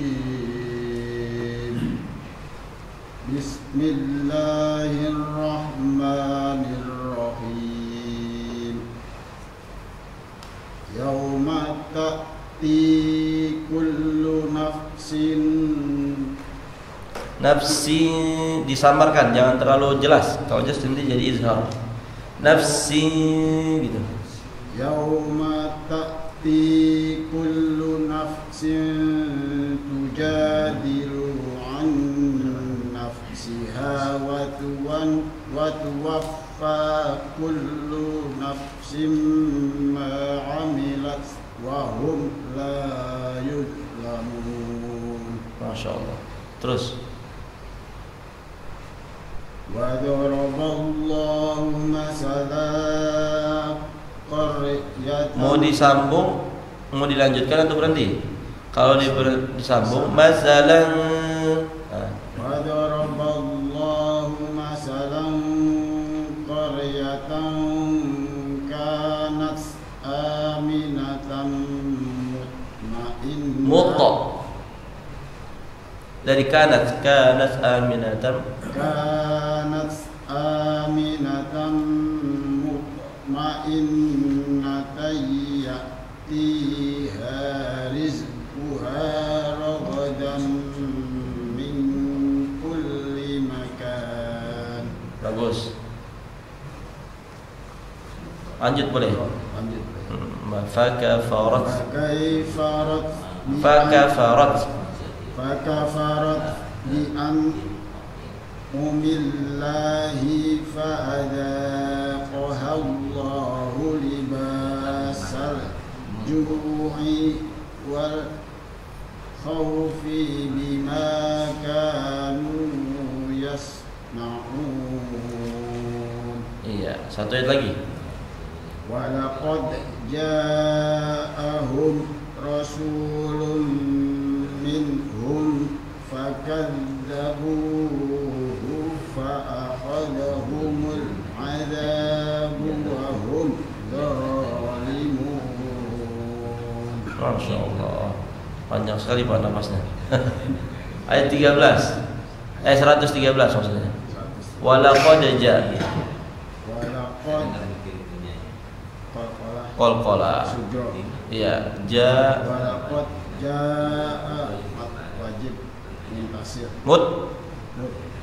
Bismillahirrahmanirrahim. Yauma ta'ti kullu nafsin. Nafsi disamarkan, jangan terlalu jelas. Kalau jelas nanti jadi izhar. Nafsi gitu. Yauma ta'ti kullu nafsin tujadilu an nafsiha wa tuwaffa kullu nafsin ma 'amilat wa hum la yuzlamun. Masya Allah. Terus. Wa daraballahu masalan qaryatan. Mau disambung, mau dilanjutkan atau berhenti? Kalau disambung, masalan. Wa daraballahu masalan qaryatan kanat aminatan mutmainnah. Mutta. Dari kanat aminatan. Kanat aminatan mutmainnatan ya'tiha rizquha ragadan min kulli makan. Bagus. Lanjut boleh? Lanjut. Fakafarat. Fakafarat Fakafarat. bi an umillahi fa'adaqaha Allahu libasal ju'i wal khawfi bima kanu yasna'un. Iya, satu ayat lagi. Wa laqad ja'ahum rasulun minhum fakadzabuhu fa'akhadhahumul 'adzabu wa hum zalimun. Masya Allah. Panjang sekali Pak napasnya. Ayat 13. 113 maksudnya. Walaqad ja. Walaqad Qalqala. sujud. Iya, ja Walaqad jaa wajib muntasir.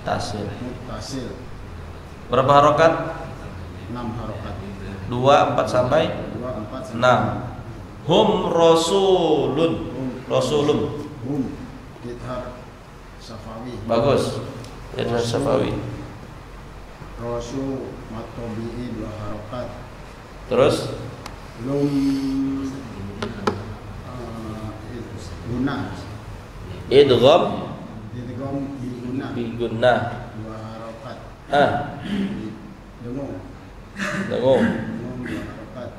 tasir. Muttasil Berapa harokat? 6 harokat. 2, 4 sampai 2, 4, 6. Hum rasulun. Rasulun. Hum Ithar Safawi. Bagus. Idhar Safawi. Rasul Matobi'i 2 harokat. Terus Lum Guna idgham Idgham di guna bi gunnah. 2 harokat. Dengung. Dengung 2 harokat.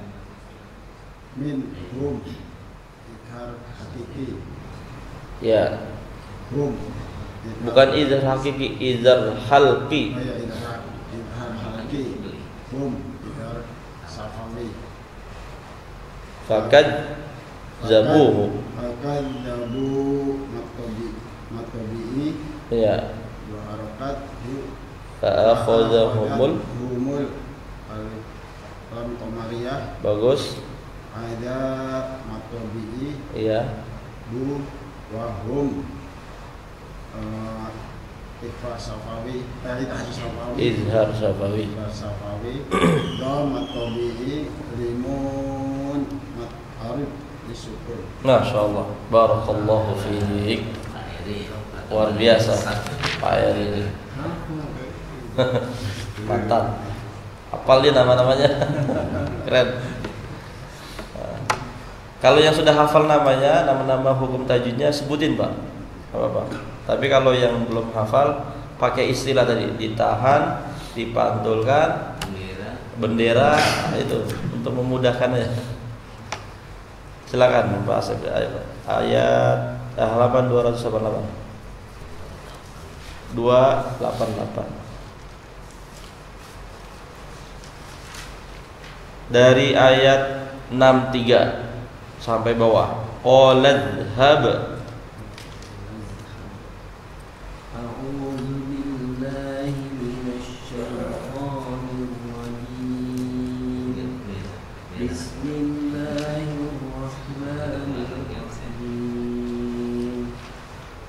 Min hum Ithar hakiki. Ya, Hum bukan idhar hakiki, idhar halqi. Oh ya, Ithar halaki. Hum Ithar Safawi. Fakad zabuhu. Akan dabu matobi'i Ya, 2 harokat. fa'akhadzahumul. humul lam qamariyah. Bagus. Ada matobi'i Iya. bu wahum Ikhfa Safawi Izhar Safawi. Ikhfa Safawi dom matobi'i limun arif disyukur. Masya Allah. Barakallahu fiik. Luar biasa Pak Eri ini. Mantap. Hafal dia nama-namanya. Keren. Kalau yang sudah hafal namanya, nama-nama hukum tajwidnya sebutin Pak. Apa-apa. Tapi kalau yang belum hafal, pakai istilah tadi, ditahan, dipantulkan, bendera, itu untuk memudahkan ya. Silakan Pak Asep. Ayat halaman 288. 288. Dari ayat 63 sampai bawah. Qala dhhab. A'udzu billahi minasy syaithanir rajim. Bismillahirrahmanirrahim.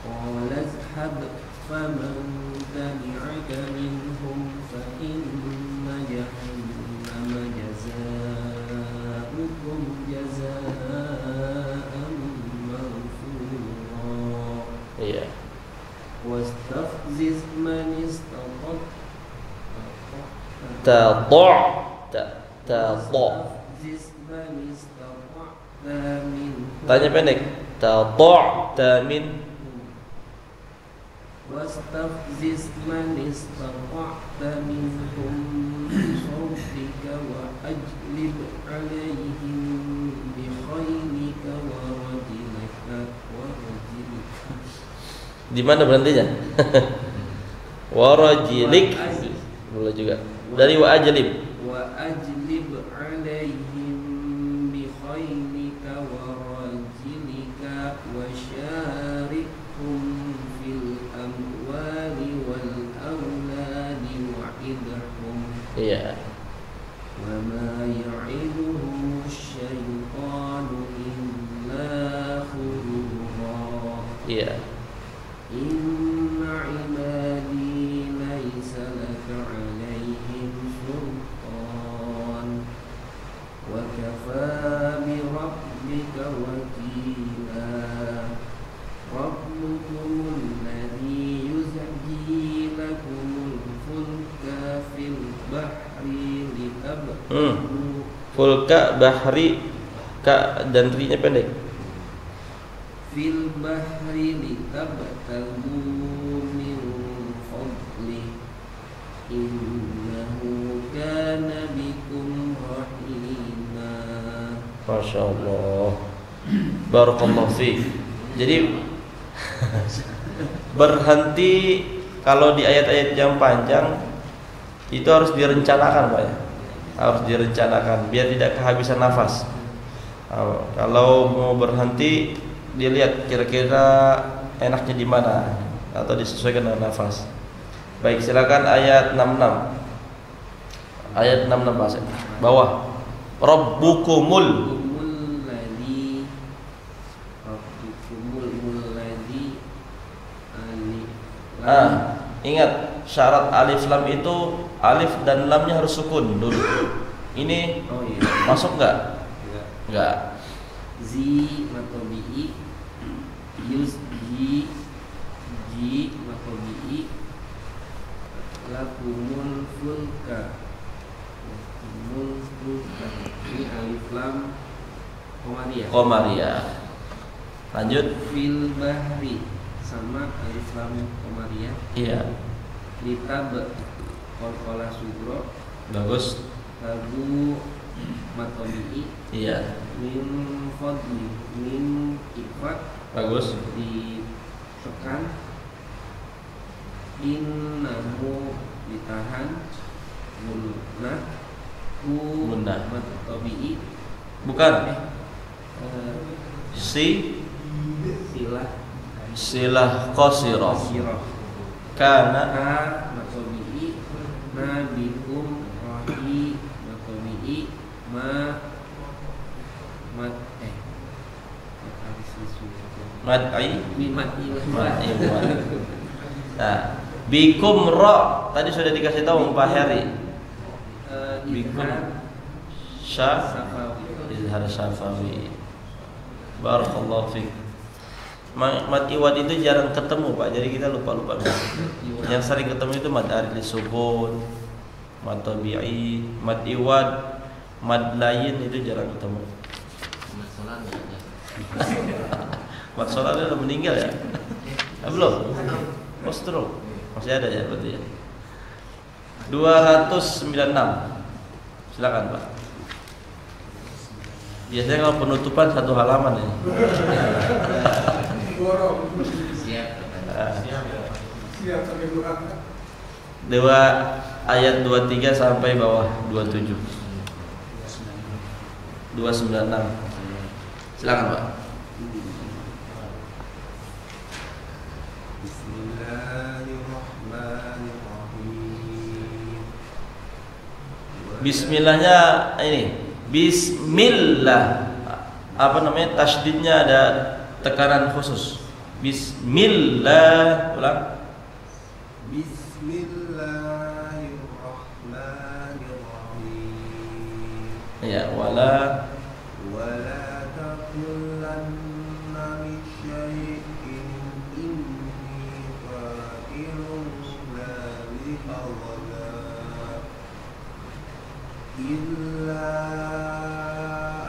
Qala dhhab faman tabi'aka minhum fa inna jahannama jazaa'ukum jazaa'an mawfura. Iya. Wastafziz man istata'ta Wastafziz man istata'ta minhum Tanya pendek. Min. Wastafziz man istata'ta minhum bisawtika wa ajlib 'alaihim bi khaylika wa rajlika Di mana berhentinya? Warajilik. Boleh juga. Dari wa ajlib. wa ajlib 'alaihim bi khaylika wa rajlika wa syarikhum fil amwali wal auladi wa'idhum Iya. wa ma ya'iduhum asy-syaitanu illa ghurura. Iya. Inna ibadi laysa laka 'alaihim sultan wa kafa bi rabbika wakila. Rabbukumul ladzi yuzji lakumul fulka fil bahri litabtagu Fulka bahri ka dan ri-nya pendek. fil bahri litabtagu min fadli innahu kana bikum rahima. Masya Allah. Barakallahu fiik. Jadi berhenti kalau di ayat-ayat yang panjang itu harus direncanakan Pak ya. Harus direncanakan biar tidak kehabisan nafas. Kalau mau berhenti dilihat kira-kira enaknya di mana. atau disesuaikan dengan nafas. Baik, silakan ayat 66. Ayat 66 bahasa bawah. Rabbukumul ingat syarat alif lam itu alif dan lamnya harus sukun dulu. Ini masuk nggak? Nggak. Zi matobi'i yus ji matobi'i lakumul fulka ini alif lam Qamariyah. Lanjut. Fil bahri sama alif lam Qamariyah. Iya. Litab kolkola sugro. Bagus. Lagu matobi'i. Iya. Min fadli min ifat. Bagus. Ditekan. Innahu ditahan. Gunnah matobi'i. Bukan. Silah qasirah. Kana matobi'i nabikum rahi matobi'i mad'i. Nah, bikum ra tadi sudah dikasih tahu Pak Heri. Bikum izhar syafawi. Barakallahu fiik. Mad iwad itu jarang ketemu Pak, jadi kita lupa-lupa. Yang sering ketemu itu mad arid sukun, mad tabi'i, mad iwad, mad lain itu jarang ketemu. Mad solar udah meninggal ya? Belum? Postro masih ada ya berarti ya. 296. Silakan Pak. Biasanya kalau penutupan satu halaman ini. Siap sampai doa. Dewa ayat 23 sampai bawah 27. 296. Silakan Pak. Bismillahnya ini Bismillah. Apa namanya? Tasydidnya ada tekanan khusus. Bismillah. Ulang. Bismillahirrahmanirrahim. Ya, wala taqulanna min syai'in inni fa'ilun dzalika ghadan illa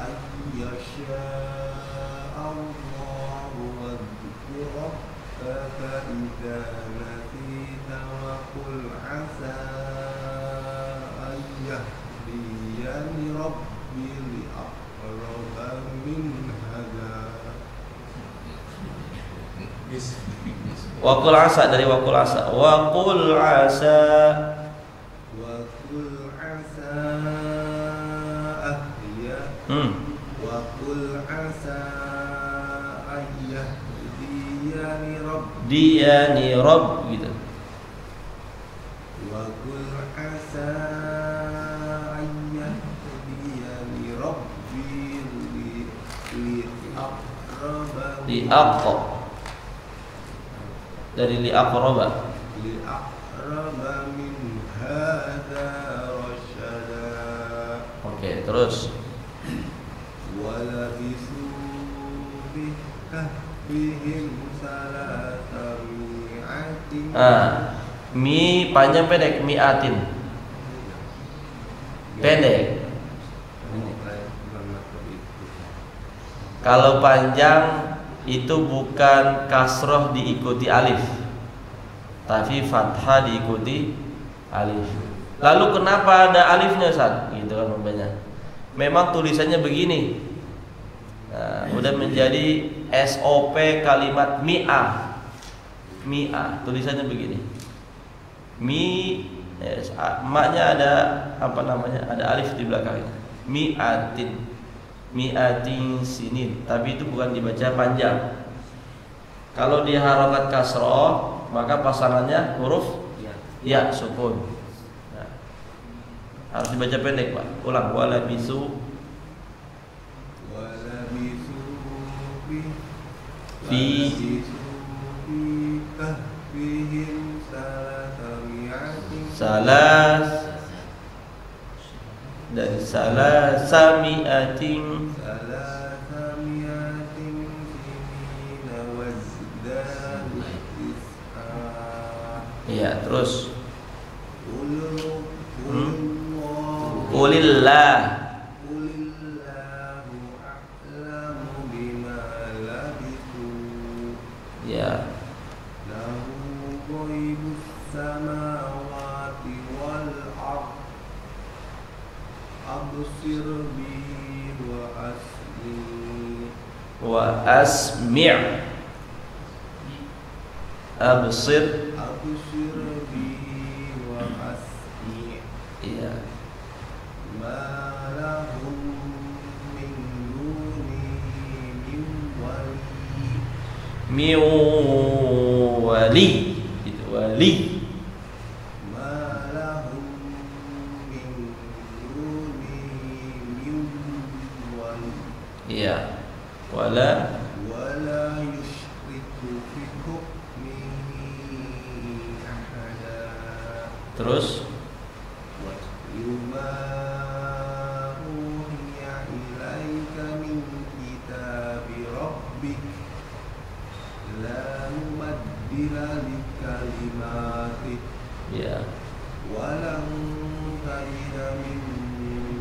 an yasha Allahu wa rabbaka idza nasita wa qul asa an yahdiyani rabbi li aqraba min hadha. Waqul asa dari waqul asa. Waqul asa. Waqul asa ahya. Waqul asa ayyadiyani rabbi. Diyani rabb gitu. Waqul asa ayyadiyani rabbi li aqraba. Li aqrab. Dari li aqraba. Li aqraba min hadza rasyada. Oke, terus. Wala bisu bihim salata mi'atin. Mi panjang pendek mi'atin. Pendek. Kalau panjang itu bukan kasroh diikuti alif, tapi fathah diikuti alif. Lalu kenapa ada alifnya Ustaz? Gitu kan membacanya. Memang tulisannya begini. Nah, udah menjadi SOP kalimat mi'ah. Mi'ah tulisannya begini. Maknya ada apa namanya? Ada alif di belakangnya. Mi'atin sinin, tapi itu bukan dibaca panjang. Kalau di harokat kasroh maka pasangannya huruf ya sukun. Nah, harus dibaca pendek Pak. Ulang. Walabisu fi kahfihim salas dan salasamiatin sinina wazdadu tis'a. ya, terus Qulillah Qulillahu a'lamu bima labithu ya. lahu ghaibus samawati wal ardh absir bihi Wa asmi' absir absir bihi wa asmi' ya. ma lahum min dunihi min wali Wali itu wali. ma lahum min dunihi min wali Ya. Wala wala yushriku fi hukmihi ahada. terus Yuma uhiya ilaika min kitabi rabbik la mubaddila likalimati ya. walang tajida min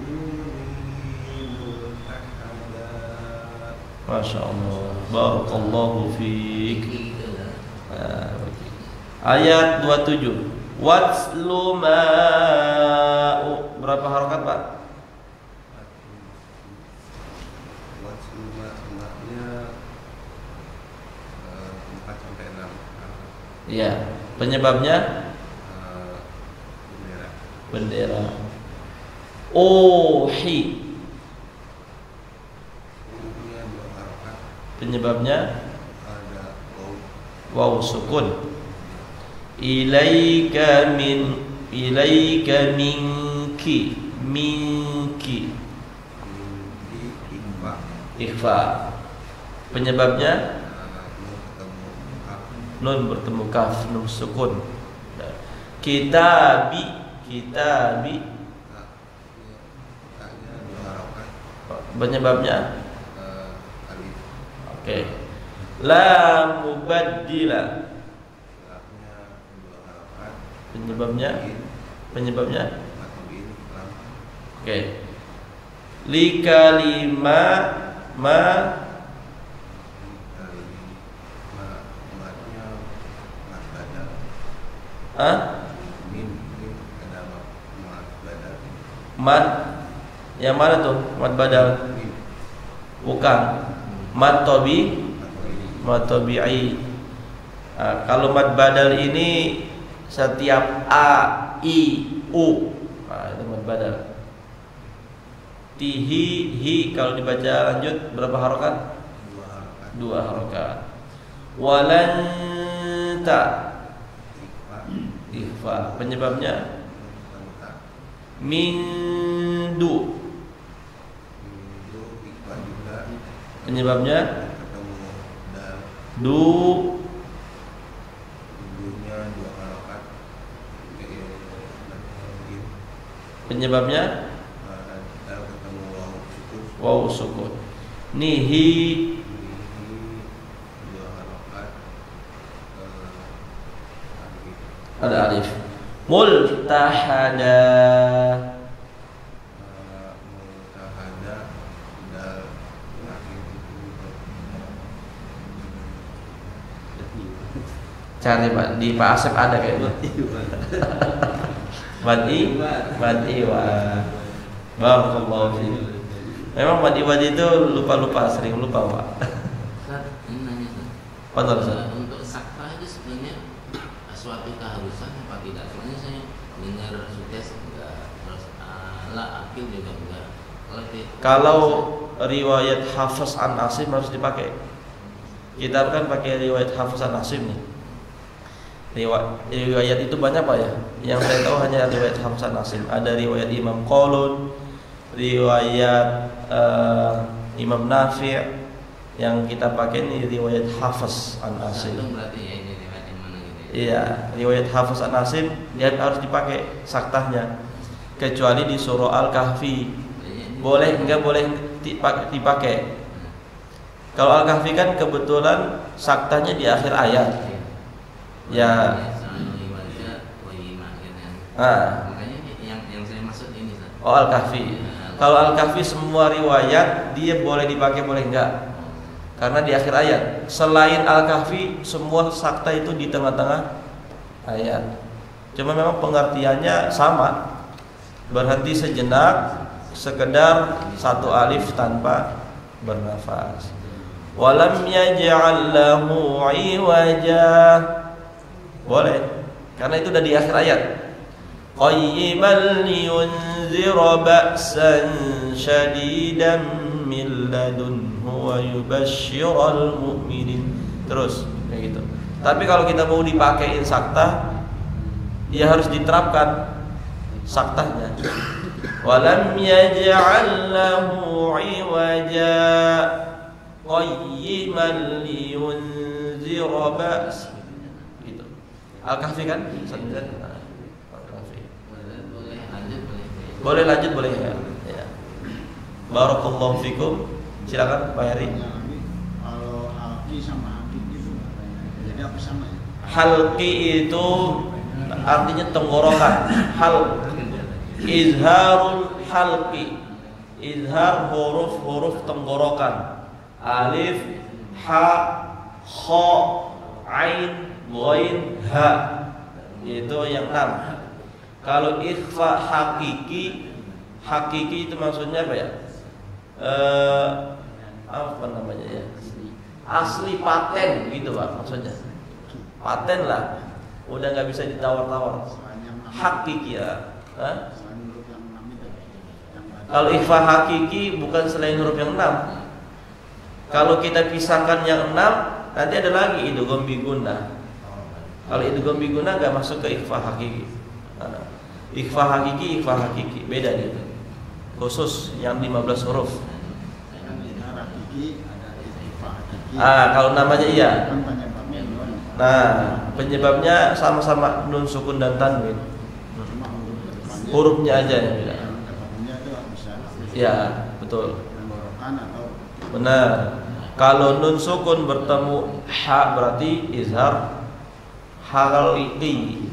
dunihi multahada. Masya Allah. Barakallahu fiik. Ayat 27. Watslu ma berapa harokat Pak? Maknanya 4 sampai 6. Ya. Penyebabnya Bendera. bendera. Uhi. Punya 2 harokat. Penyebabnya Ada waw sukun. Ilaika minki di ikhfa. ikhfa. Penyebabnya Nun ketemu kaf. nun bertemu kaf, nun sukun. Kitabi Taknya 2 harokat. penyebabnya Alif. oke. La mubaddila Taknya 2 harokat. penyebabnya Matobiin lam. oke. Likalima ma Kali ini matnya mat badal. ah Min ada mat badal. mat yang mana tuh? Mat badal Min bukan. Mat tobi matobiin. mat tobi'i. Nah, kalau mat badal ini setiap a, i, u. Nah, itu mat badal. Tihi, hi kalau dibaca lanjut berapa harokat? 2 harokat. 2 harokat. Walanta Ikhfa. ikhfa. Penyebabnya Ketemu tak. mindu. Minggu ikhfa juga. Penyebabnya Ketemu dal. du. Minggunya 2 harokat. Penyebabnya Dal ketemu waw sukun. waw sukun. Nihi Ini 2 harokat. Alif. ada alif. Multahada Multahada dal laki cari Pak di Pak Asep ada kayak gitu. Mati wa barakallahu fiik. Memang mati itu lupa sering lupa Pak. Ustaz, ini nanya Ustaz. Betul Ustaz. Untuk sakta itu sebenarnya suatu keharusan apa tidak? Soalnya saya dengar sukses enggak, terus la akil juga enggak. Kalau riwayat Hafiz an Asim harus dipakai. Kita kan pakai riwayat Hafiz an Asim nih. Riwayat itu banyak Pak ya. Yang saya tahu hanya riwayat Hafs an Asim. Ada riwayat Imam Qalun, riwayat Imam Nafi'. Yang kita pakai ini riwayat Hafs an Asim. Itu berarti ya ini riwayat yang mana gitu ya? Iya, riwayat Hafs an Asim dia harus dipakai saktahnya. Kecuali di surah Al-Kahfi. Boleh enggak boleh dipakai. Kalau Al-Kahfi kan kebetulan saktahnya di akhir ayat. Ya. Makanya yang saya maksud ini. Oh, Al-Kahfi. Kalau Al-Kahfi semua riwayat dia boleh dipakai boleh enggak? Karena di akhir ayat. Selain Al-Kahfi semua sakta itu di tengah-tengah ayat. Cuma memang pengertiannya sama. Berhenti sejenak, sekedar satu alif tanpa bernafas. Walam yaj'al lahu 'iwaja. Boleh. Karena itu udah di akhir ayat. Qayyiman liyunzira ba'san syadidan min ladunhu wa yubashshiral mu'minin. Terus kayak gitu. Tapi kalau kita mau dipakein sakta, ya harus diterapkan saktahnya. Walam yaj'al lahu 'iwaja qayyiman liyunzira ba'san. Gitu. Al-Kahfi kan? Boleh lanjut boleh ya. Ya. Barakallahu fikum. Silakan Pak Heri. Kalau halqi sama hakiki itu jadi apa sama ya? Halqi itu artinya tenggorokan. Izharul halqi. Izhar huruf-huruf tenggorokan. Alif, ha, kha, ain, ghain, ha. Itu yang 6. Kalau ikhfa hakiki itu maksudnya apa ya? Apa namanya ya? Asli paten gitu Pak maksudnya. Paten lah. Udah nggak bisa ditawar-tawar. Hakiki ya. Kalau ikhfa hakiki bukan selain huruf yang 6. Kalau kita pisahkan yang 6, nanti ada lagi idgham bi gunnah. Kalau idgham bi gunnah nggak masuk ke ikhfa hakiki. Ikhfa hakiki beda dia. Khusus yang 15 huruf. Kalau namanya iya. Nah, penyebabnya sama-sama nun sukun dan tanwin. Hurufnya aja yang beda. Ya, betul. Benar. Kalau nun sukun bertemu ha berarti izhar halqi.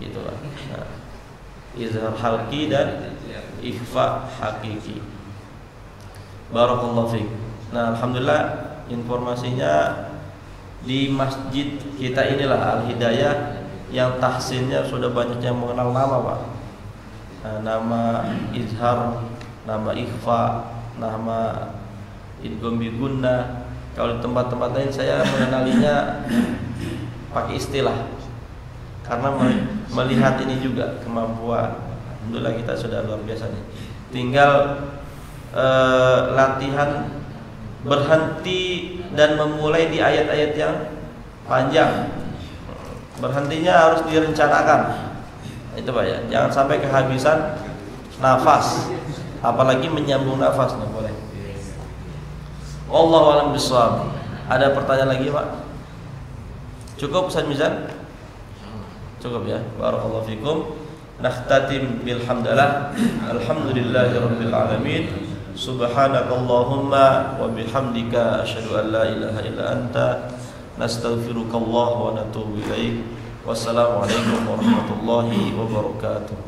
Gitu kan. Nah, izhar halqi dan ikhfa hakiki. Barakallahu fiik. Nah, alhamdulillah informasinya di masjid kita inilah Al-Hidayah yang tahsinnya sudah banyak yang mengenal nama Pak. Nah, nama izhar, nama ikhfa, nama idgham bi gunnah. Kalau di tempat-tempat lain saya mengenalinya pakai istilah. Karena melihat ini juga kemampuan. Alhamdulillah kita sudah luar biasa nih. Tinggal latihan berhenti dan memulai di ayat-ayat yang panjang. Berhentinya harus direncanakan. Itu Pak ya. Jangan sampai kehabisan nafas. Apalagi menyambung nafas nggak boleh. Wallahu a'lam bishawab. Ada pertanyaan lagi Pak? Cukup Ustaz Mizan? Cukup ya. Barakallahu fikum. Nakhtatim bilhamdulillah. Alhamdulillahirabbil alamin. Subhanakallahumma wa bihamdika asyhadu an la ilaha illa anta nastaghfirukallah wa natubu ilaik. Wassalamualaikum warahmatullahi wabarakatuh.